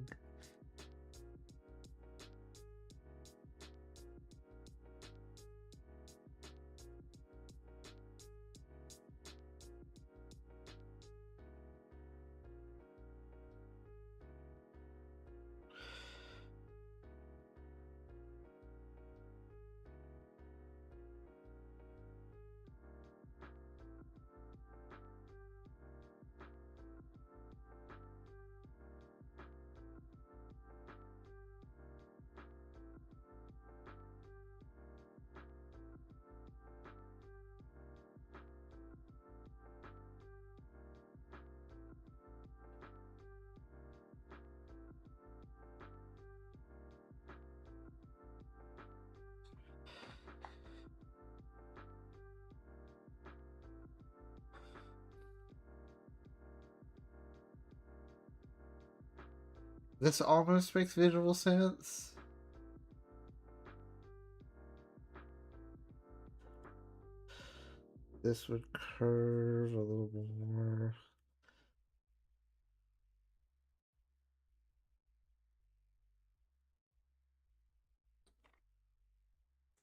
This almost makes visual sense. This would curve a little more.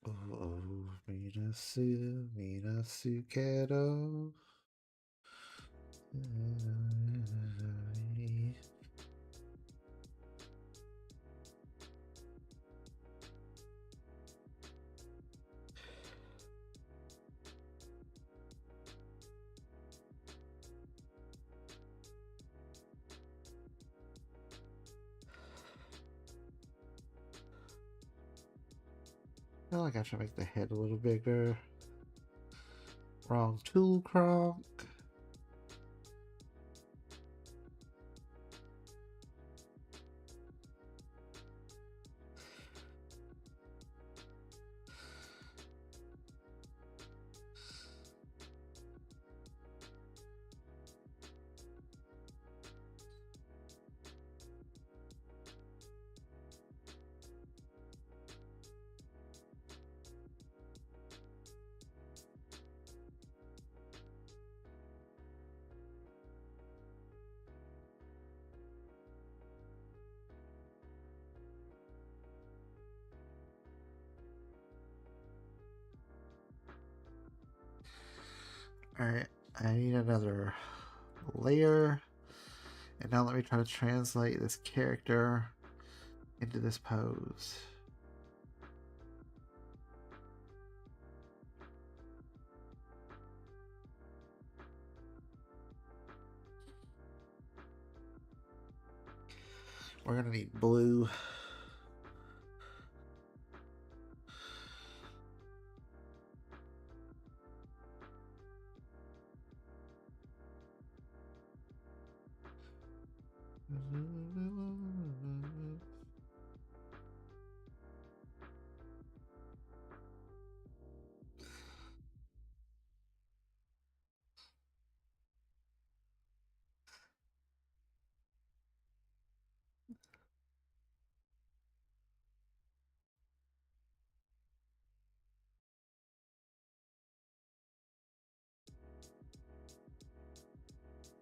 Oh, minasu kero. I feel like I should make the head a little bigger. Wrong tool, Kronk. Alright, I need another layer. And now let me try to translate this character into this pose. We're gonna need blue.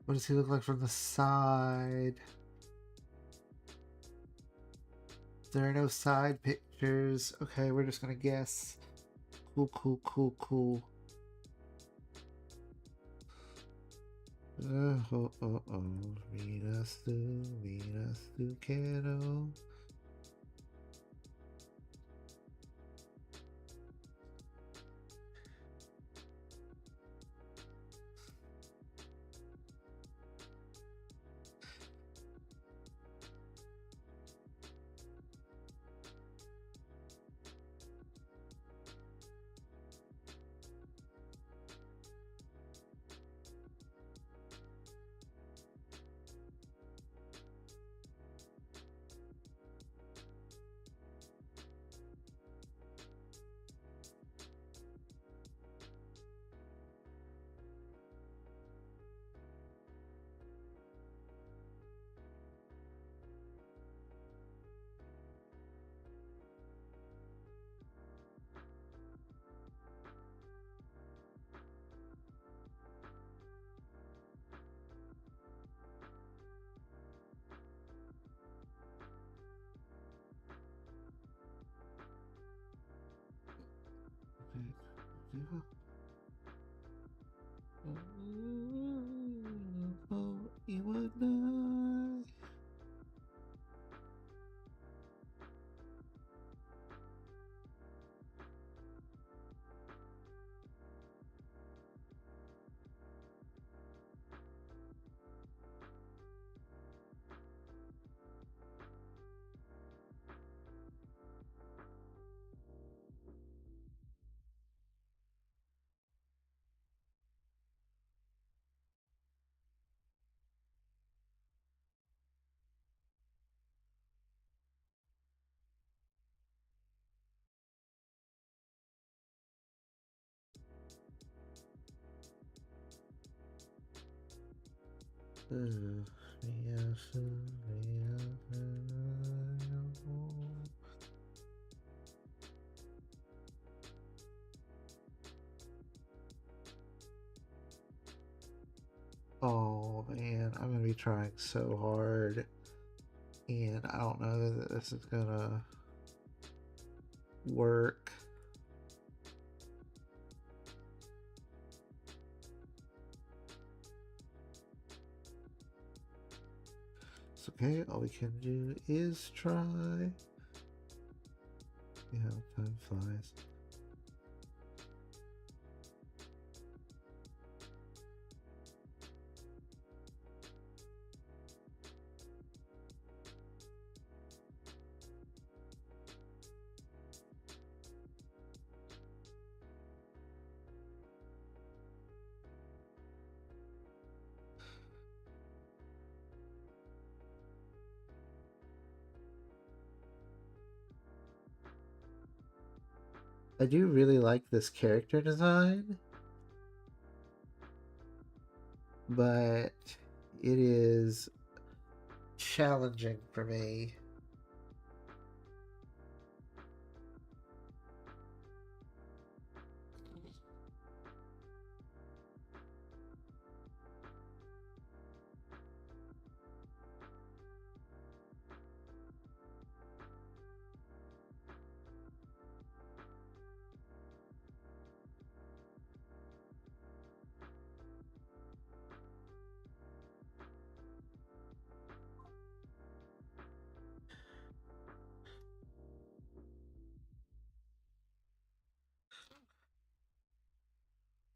What does he look like from the side? There are no side pictures. Okay, we're just gonna guess. Cool, cool, cool, cool. Oh, oh, oh. Venus tu quiero. Oh man, I'm gonna be trying so hard, and I don't know that this is gonna work. It's okay, all we can do is try. Yeah, time flies. I do really like this character design, but it is challenging for me.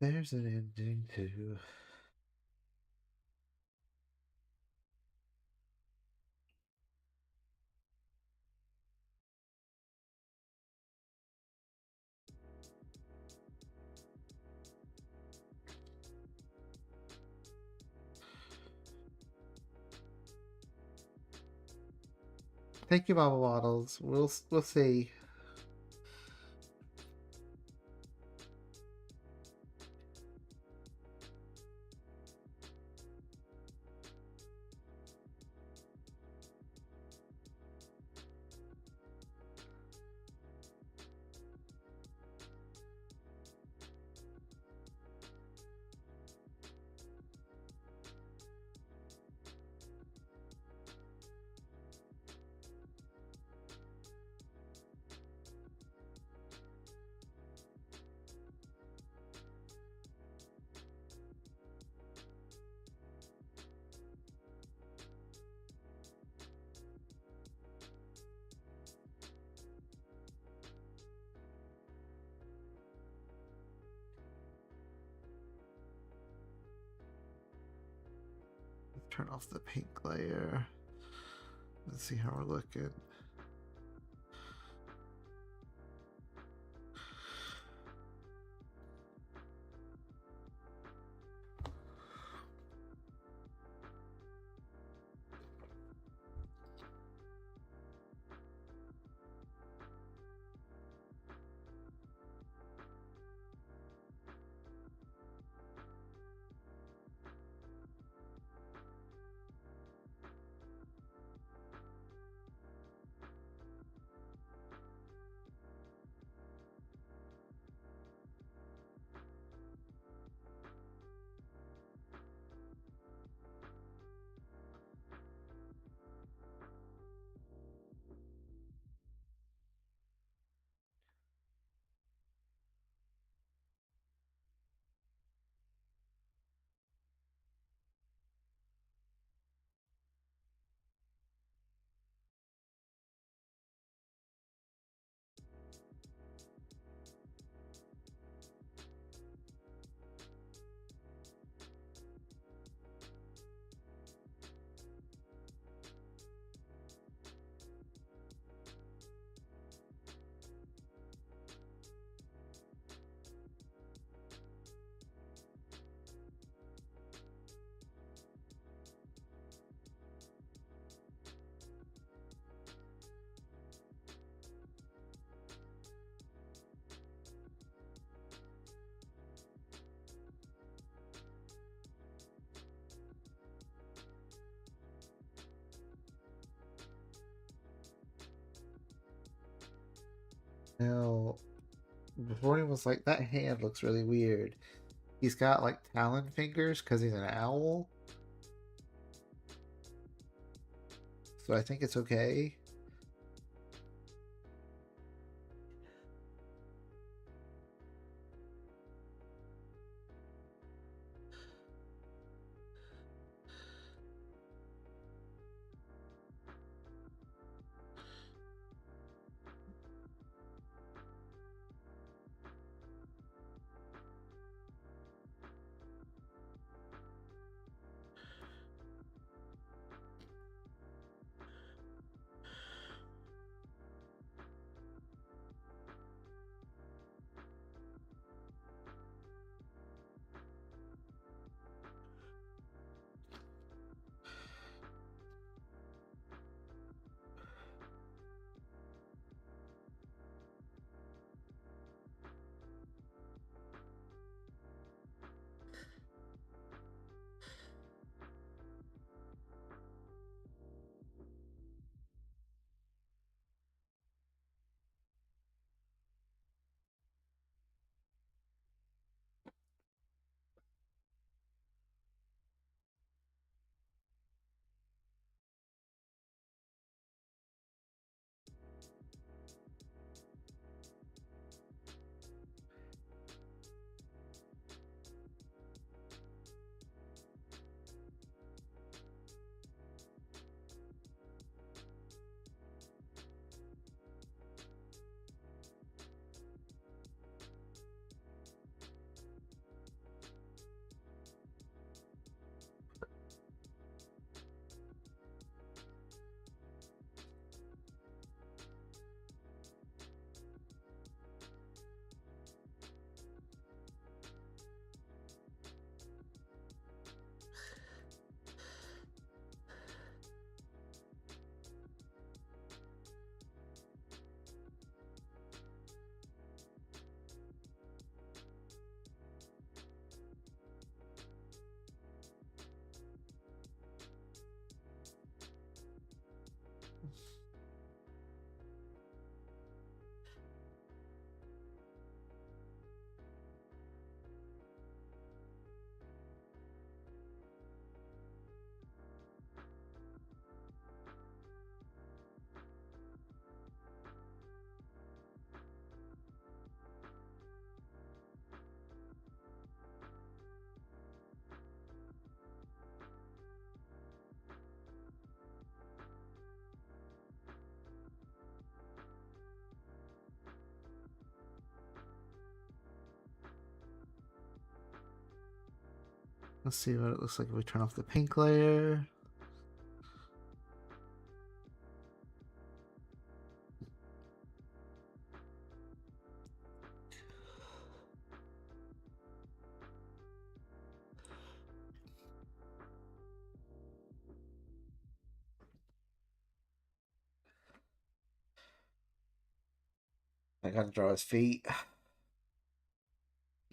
There's an ending too. Thank you, Baba Waddles. We'll see. Turn off the pink layer. Let's see how we're looking. Now, before he was like, that hand looks really weird. He's got like talon fingers because he's an owl. So I think it's okay. Let's see what it looks like if we turn off the pink layer. I gotta draw his feet.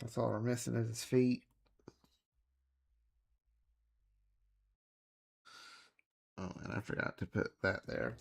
That's all we're missing is his feet. Oh, and I forgot to put that there.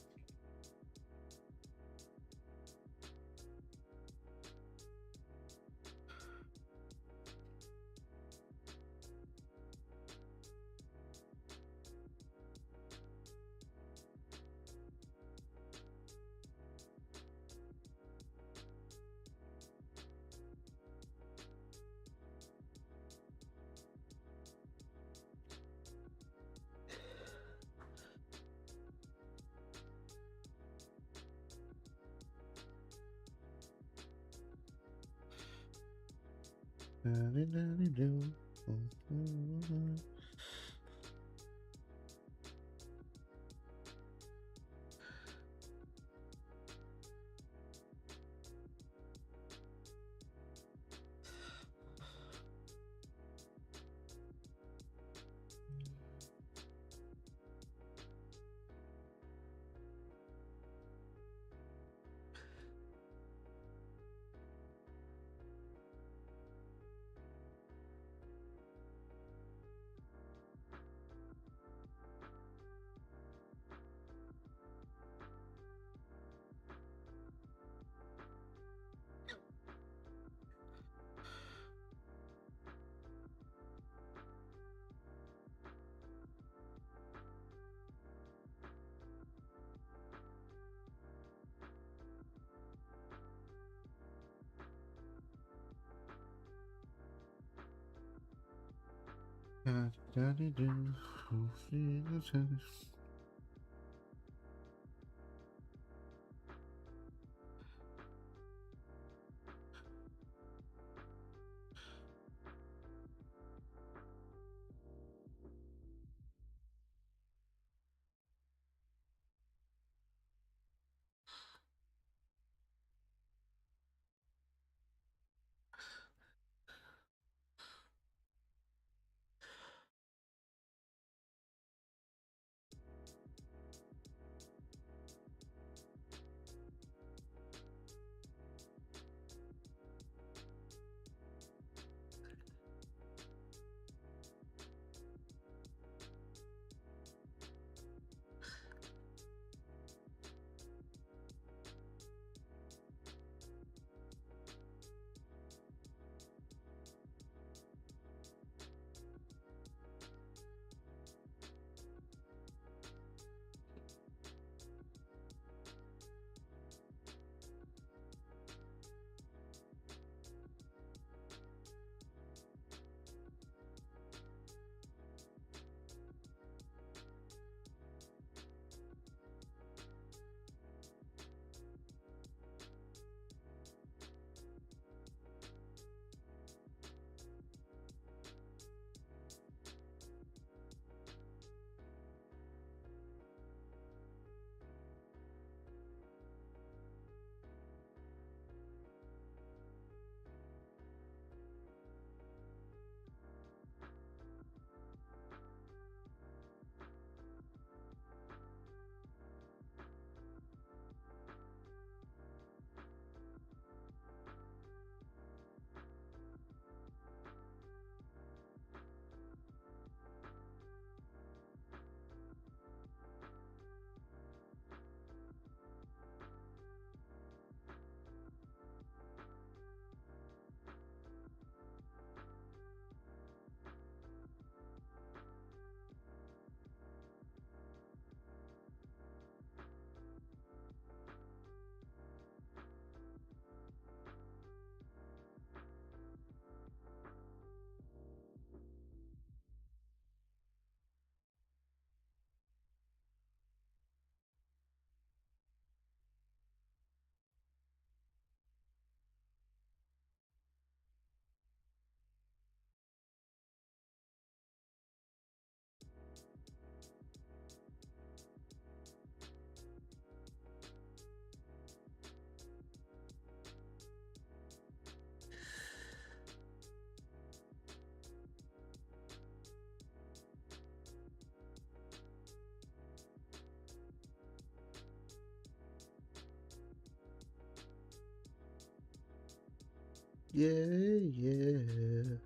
Yeah, yeah.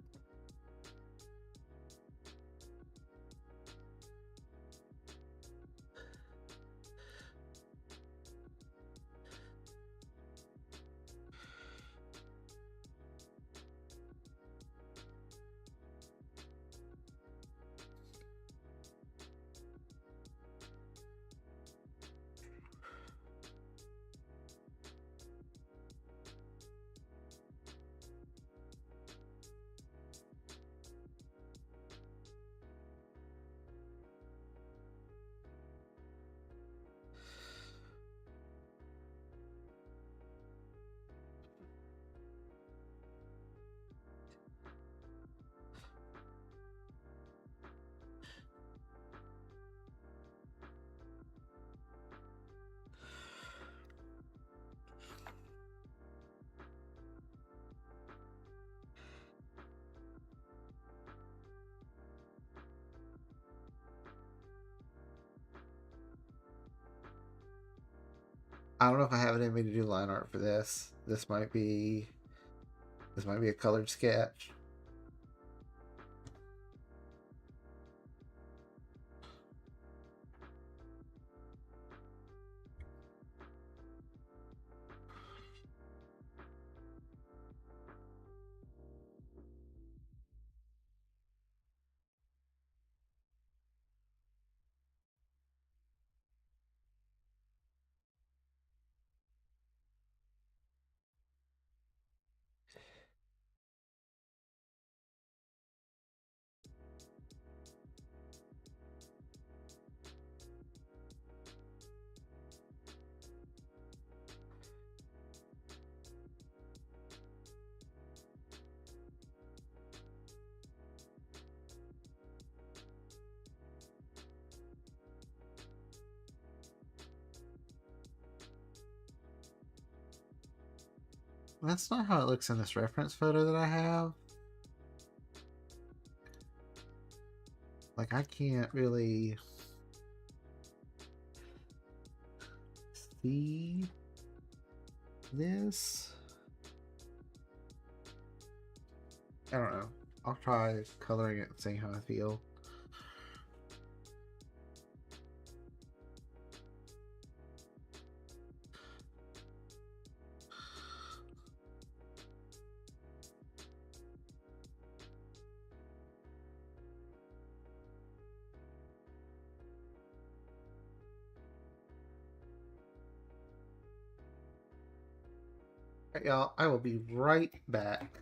I don't know if I have it in me to do line art for this. This might be a colored sketch. That's not how it looks in this reference photo that I have. Like, I can't really see this. I don't know. I'll try coloring it and seeing how I feel. Alright, y'all, I will be right back.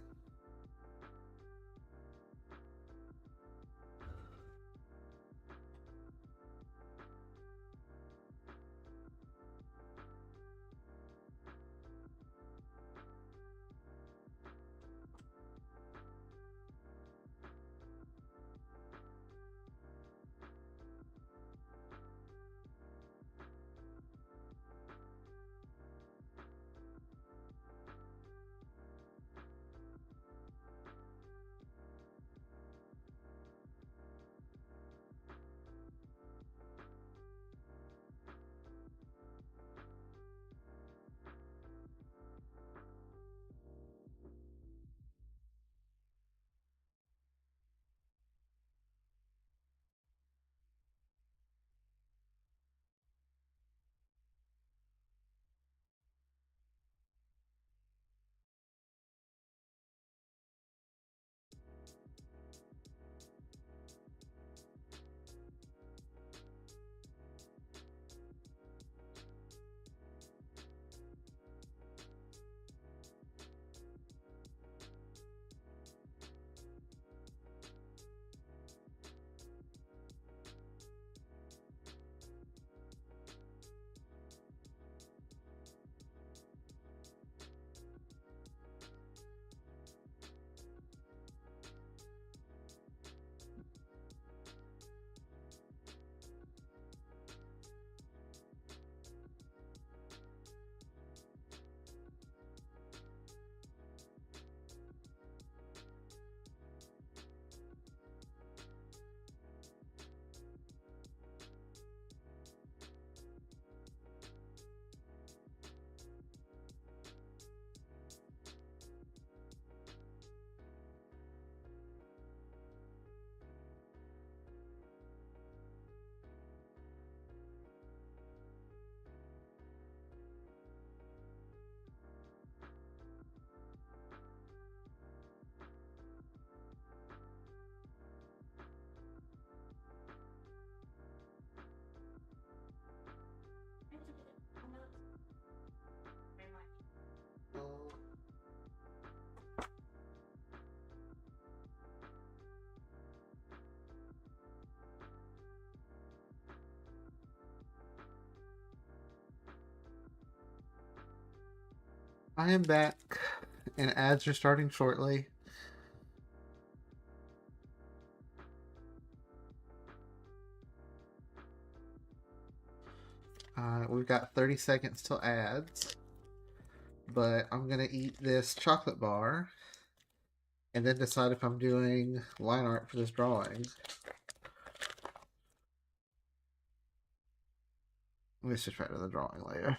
I am back, and ads are starting shortly. We've got 30 seconds till ads, but I'm gonna eat this chocolate bar and then decide if I'm doing line art for this drawing. Let's just try to the drawing layer.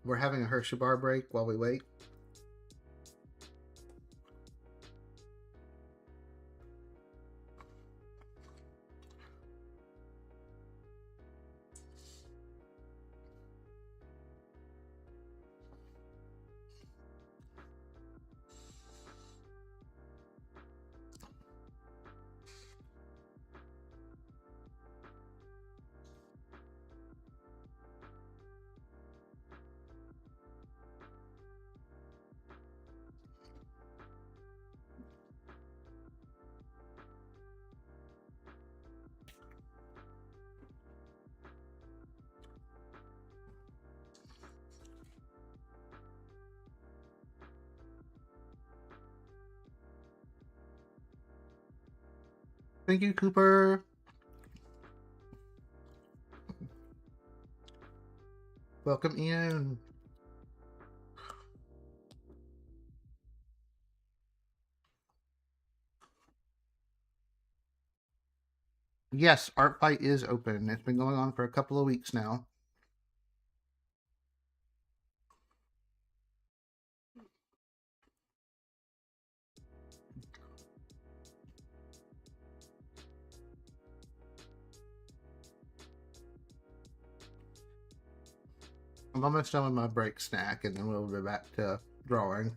We're having a Hershey bar break while we wait. Thank you, Cooper. Welcome in. Yes, ArtFight is open. It's been going on for a couple of weeks now. I'm almost done with my break snack, and then we'll be back to drawing.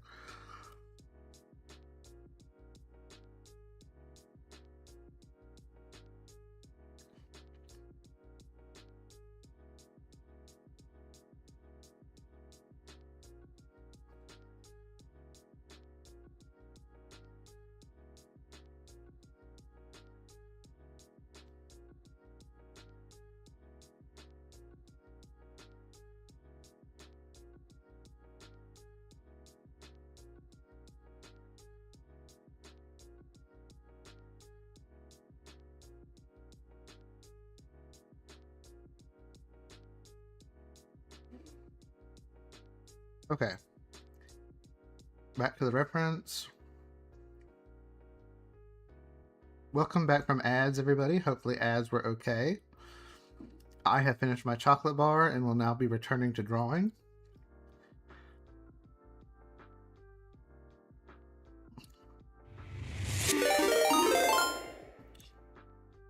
Okay. Back to the reference. Welcome back from ads, everybody. Hopefully ads were okay. I have finished my chocolate bar and will now be returning to drawing.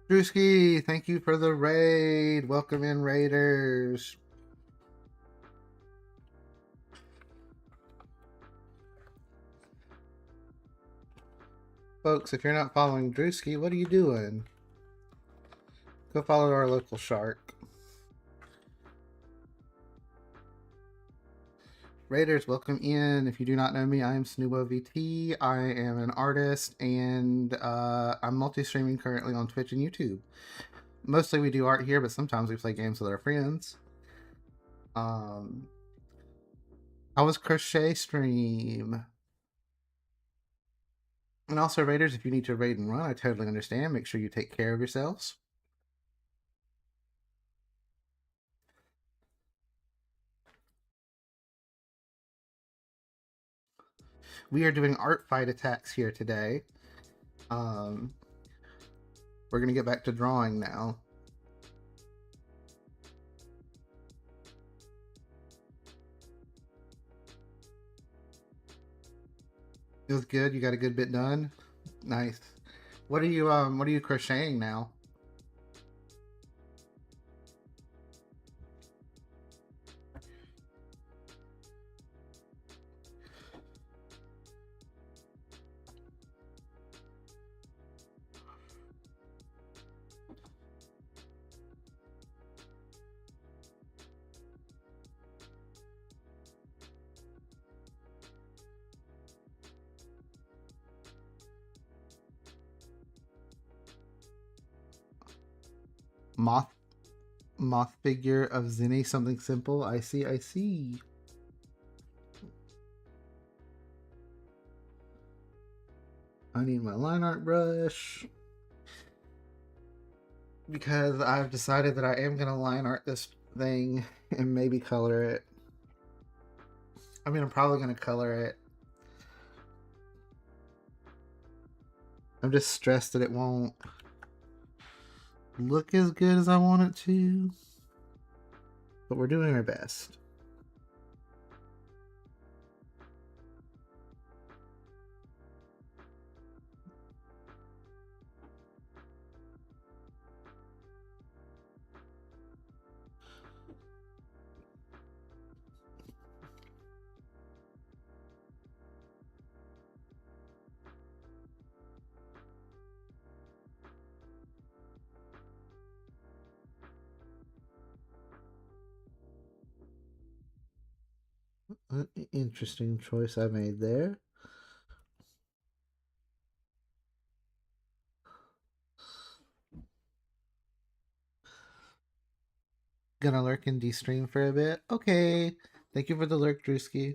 Drewski, thank you for the raid. Welcome in, Raiders. Folks, if you're not following Drewski, what are you doing? Go follow our local shark. Raiders, welcome in. If you do not know me, I am SnooboVT. I am an artist, and I'm multi-streaming currently on Twitch and YouTube. Mostly we do art here, but sometimes we play games with our friends. How was crochet stream? And also, Raiders, if you need to raid and run, I totally understand. Make sure you take care of yourselves. We are doing ArtFight attacks here today. We're gonna get back to drawing now. It was good. You got a good bit done. Nice. What are you crocheting now? Moth figure of Zinni, something simple. I see, I see. I need my line art brush because I've decided that I am gonna line art this thing and maybe color it. I mean, I'm probably gonna color it. I'm just stressed that it won't look as good as I want it to, but we're doing our best. Interesting choice I made there. Gonna lurk and de-stream for a bit. Okay. Thank you for the lurk, Drewski.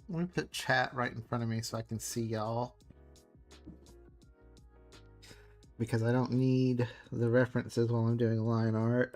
Let me put chat right in front of me so I can see y'all. Because I don't need the references while I'm doing line art.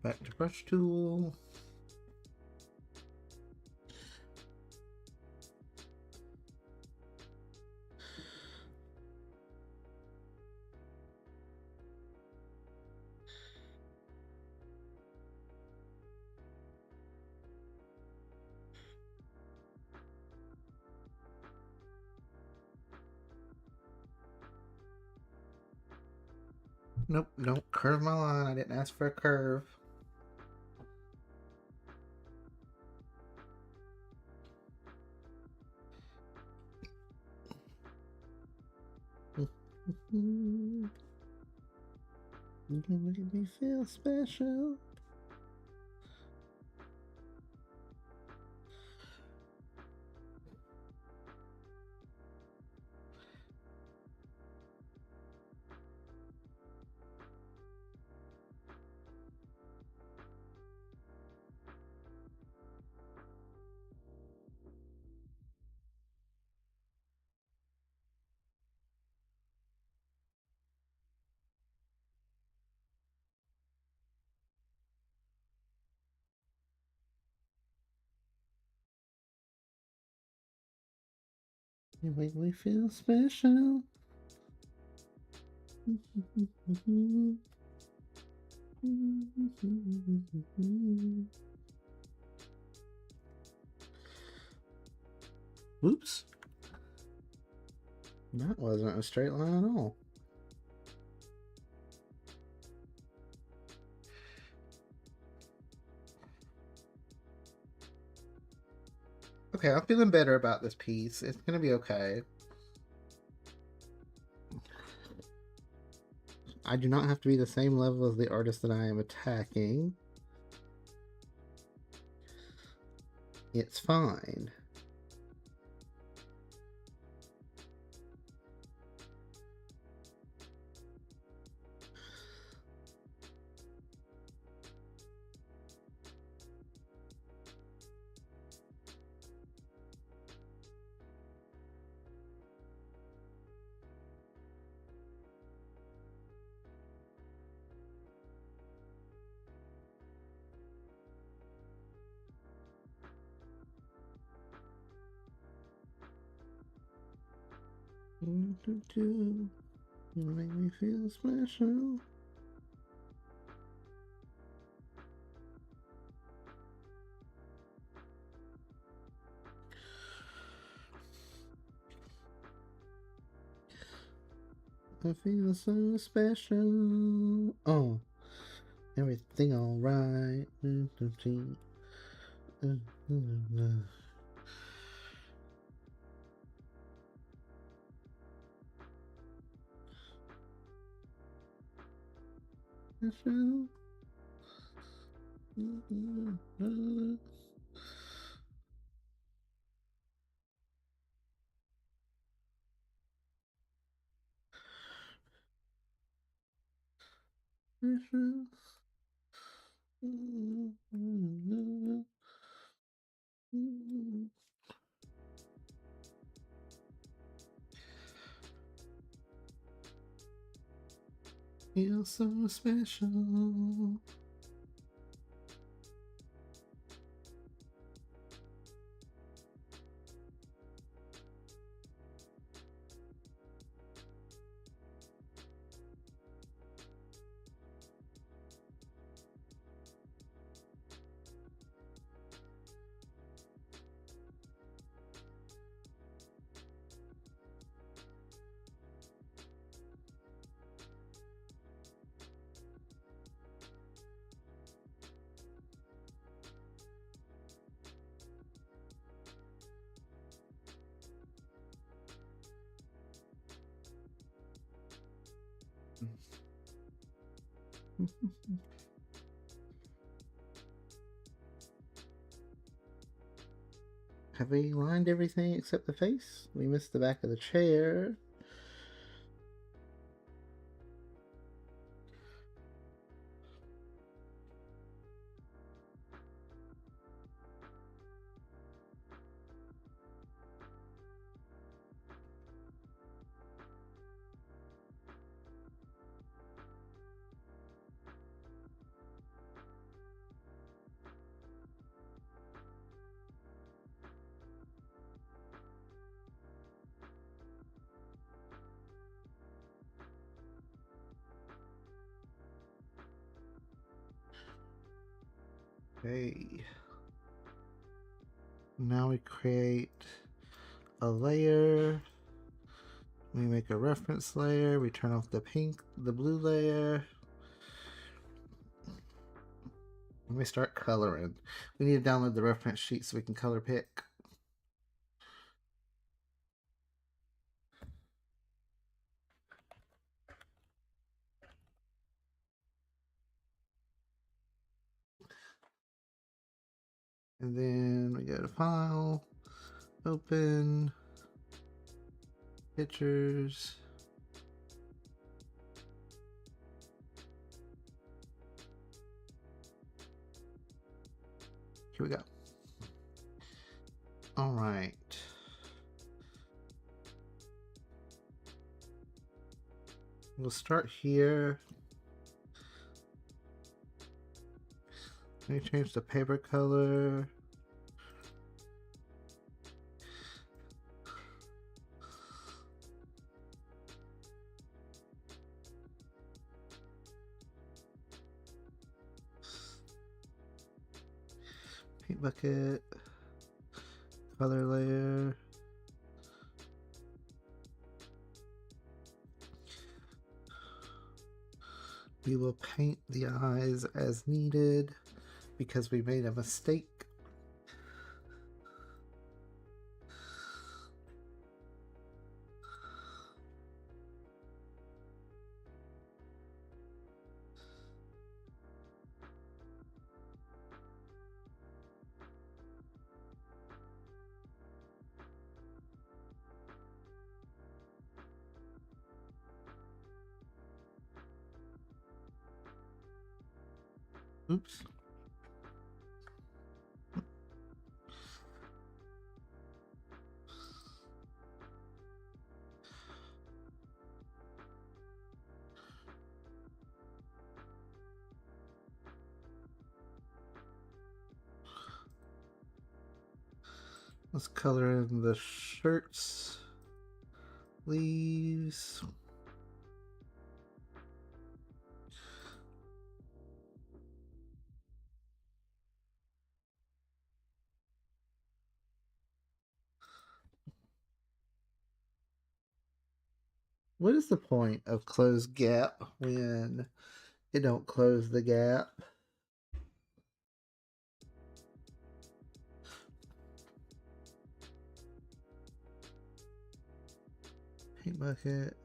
Back to brush tool. Nope, don't curve my line. I didn't ask for a curve. You can make me feel special. You make me feel special. Whoops. That wasn't a straight line at all. Okay, I'm feeling better about this piece. It's gonna be okay. I do not have to be the same level as the artist that I am attacking. It's fine. You make me feel special. I feel so special. Oh, everything alright. Special. Feel so special. Have we lined everything except the face? We missed the back of the chair. Okay. Now we create a layer. We make a reference layer. We turn off the blue layer. And we start coloring. We need to download the reference sheet so we can color pick. And then we go to File, Open, Pictures. Here we go. All right. We'll start here. Let me change the paper color. Paint bucket. Color layer. We will paint the eyes as needed because we made a mistake. Oops. Let's color in the shirts, leaves. What is the point of close gap when it don't close the gap? Paint bucket.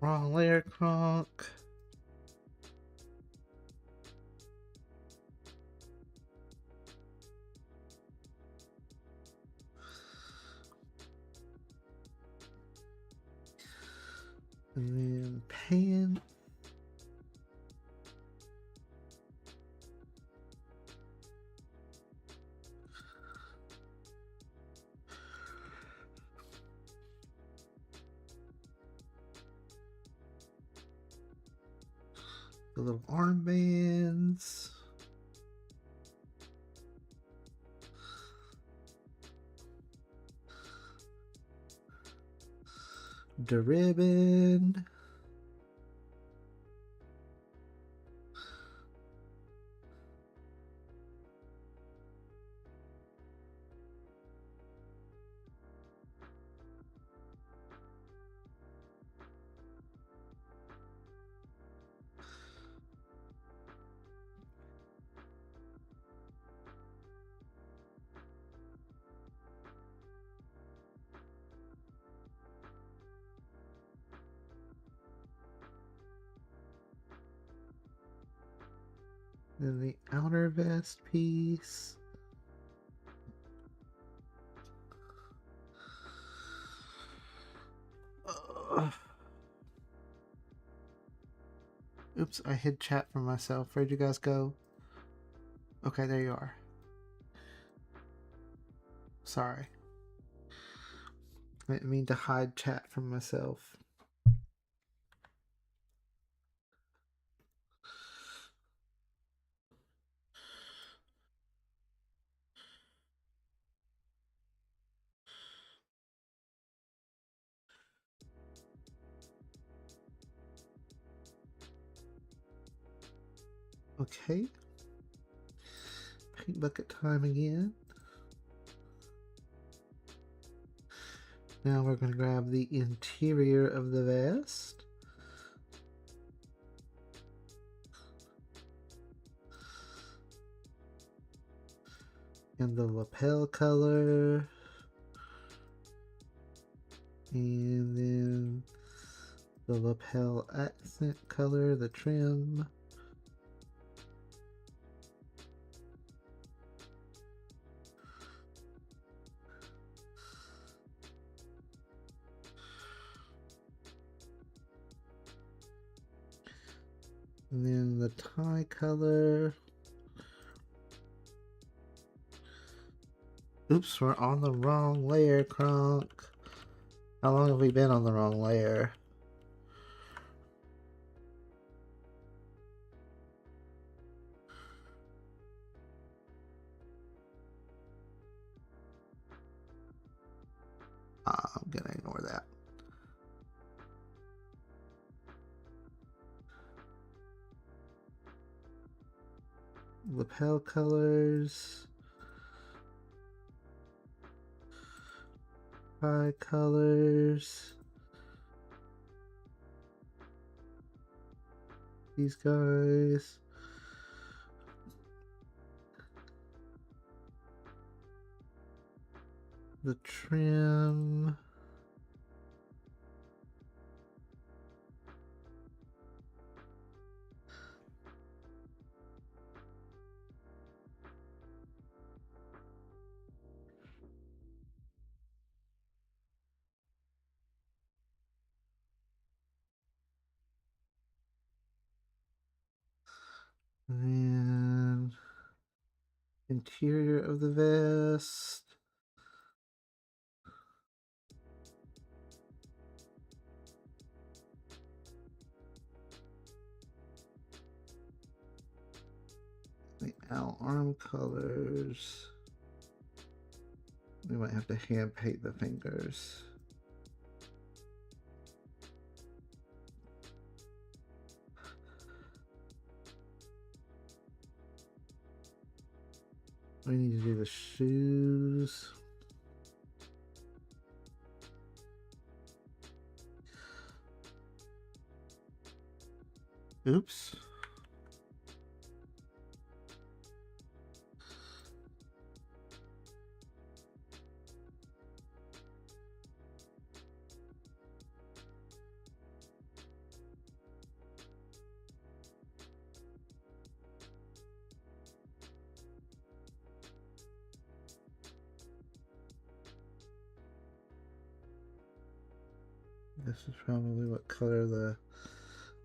Wrong layer, Kronk. And then pan. The little armbands. The ribbon. Then the outer vest piece. Oops, I hid chat from myself. Where'd you guys go? Okay, there you are. Sorry. I didn't mean to hide chat from myself. Okay. Paint bucket time again. Now we're going to grab the interior of the vest. And the lapel color. And then the lapel accent color, the trim. And then the tie color. Oops, we're on the wrong layer, Kronk. How long have we been on the wrong layer? I'm gonna ignore that. Lapel colors. Tie colors. These guys. The trim. And interior of the vest. The out arm colors. We might have to hand paint the fingers. We need to do the shoes. Oops. This is probably what color the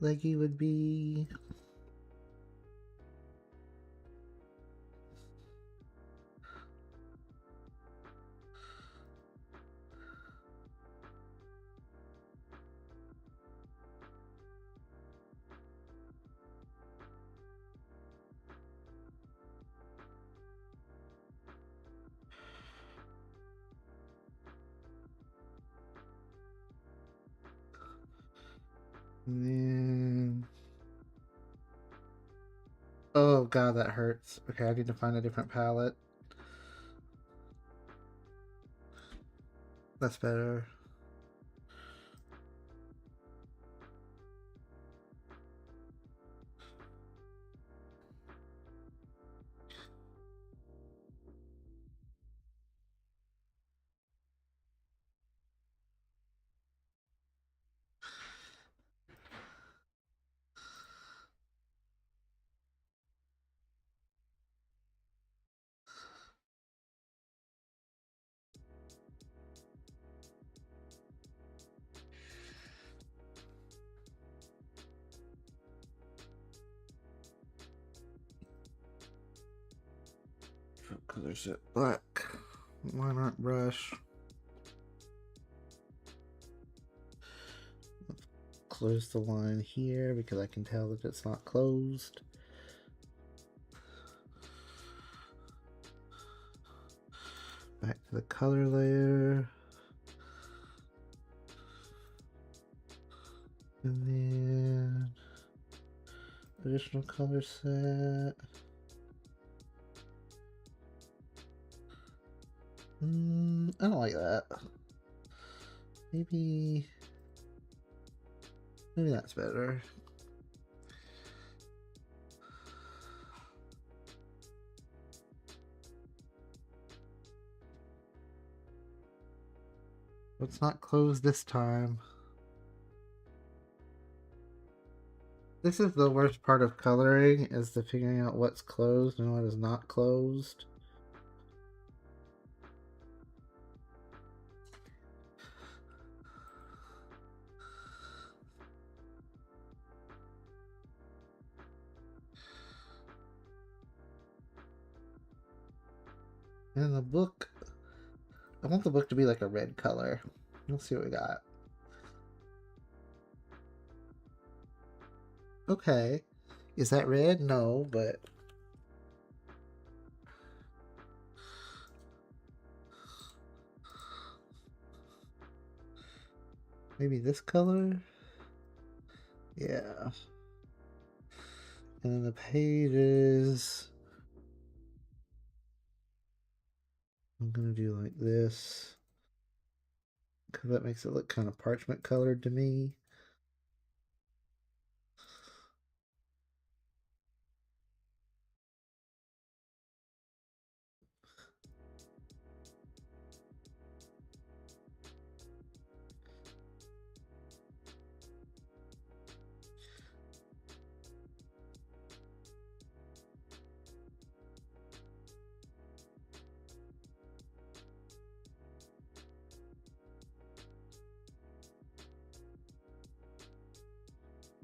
leggy would be. And then... oh god, that hurts. Okay, I need to find a different palette. That's better. What color is it? Black. Line art brush. Close the line here because I can tell that it's not closed. Back to the color layer. And then Additional color set. I don't like that. Maybe that's better. Let's not close this time. This is the worst part of coloring, is the figuring out what's closed and what is not closed. And the book, I want the book to be like a red color. Let's see what we got. Okay. Is that red? No, but maybe this color? Yeah. And then the pages, I'm gonna do like this, because that makes it look kind of parchment colored to me.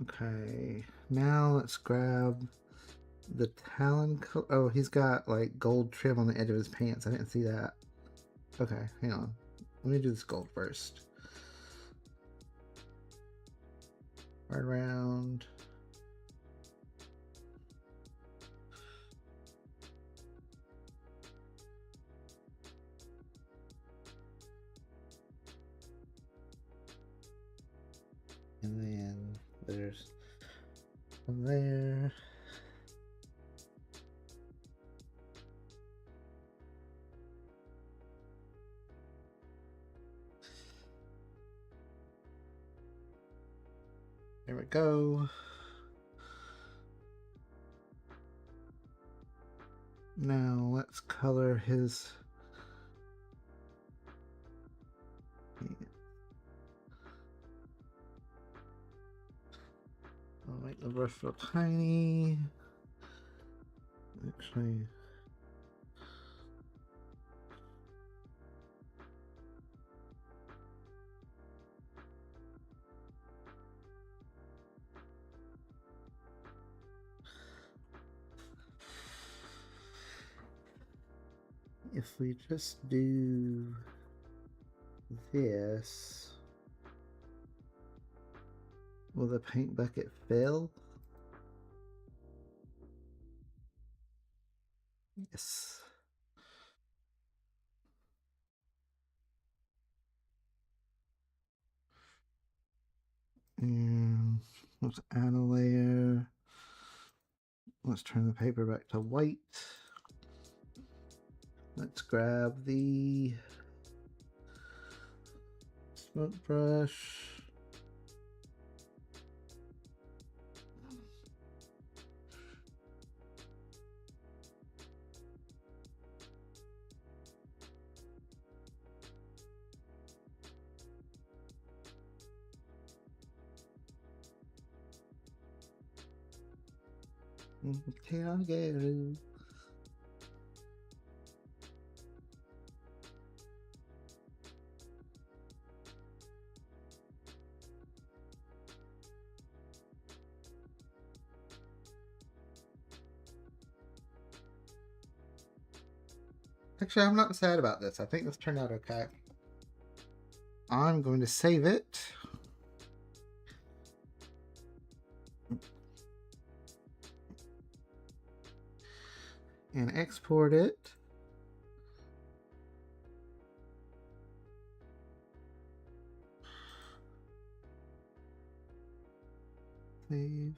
Okay, now let's grab the Talon color. Oh, he's got like gold trim on the edge of his pants. I didn't see that. Okay, hang on. Let me do this gold first. Right around. And then there's from there. There we go. Now let's color his. I'll make the brush real tiny. Actually, if we just do this, will the paint bucket fill? Yes. And let's add a layer. Let's turn the paper back to white. Let's grab the smoke brush. Okay, I'll get it. Actually, I'm not sad about this. I think this turned out okay. I'm going to save it. And export it. Save.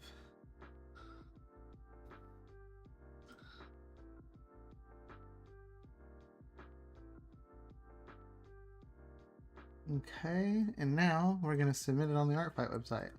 Okay, and now we're going to submit it on the ArtFight website.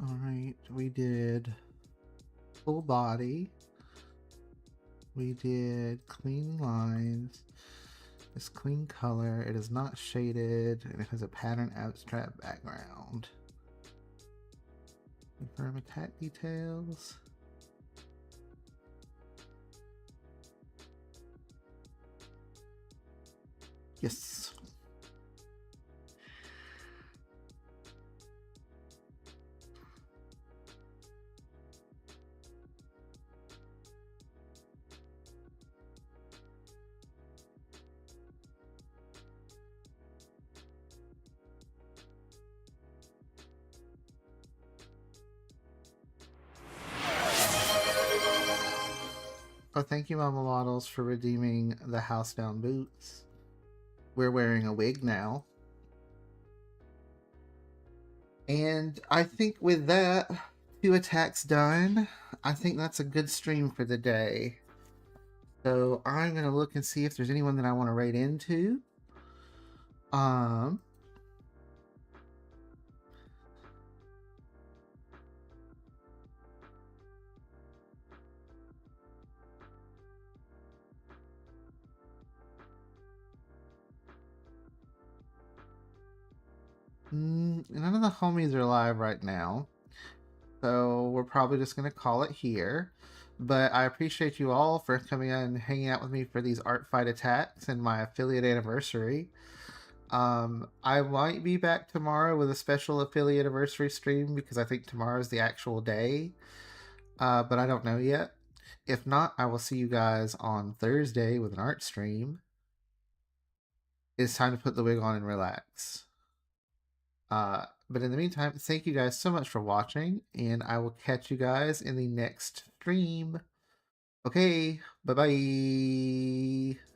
All right, we did full body. We did clean lines. It's clean color. It is not shaded, and it has a pattern abstract background. Confirm attack details. Yes. Oh, thank you, Mama Models, for redeeming the house down boots. We're wearing a wig now. And I think with that, 2 attacks done, I think that's a good stream for the day. So I'm going to look and see if there's anyone that I want to raid into. None of the homies are live right now, so we're probably just going to call it here. But I appreciate you all for coming out and hanging out with me for these ArtFight attacks and my affiliate anniversary. I might be back tomorrow with a special affiliate anniversary stream because I think tomorrow is the actual day, but I don't know yet. If not, I will see you guys on Thursday with an art stream. It's time to put the wig on and relax. But in the meantime, thank you guys so much for watching, and I will catch you guys in the next stream. Okay, bye-bye.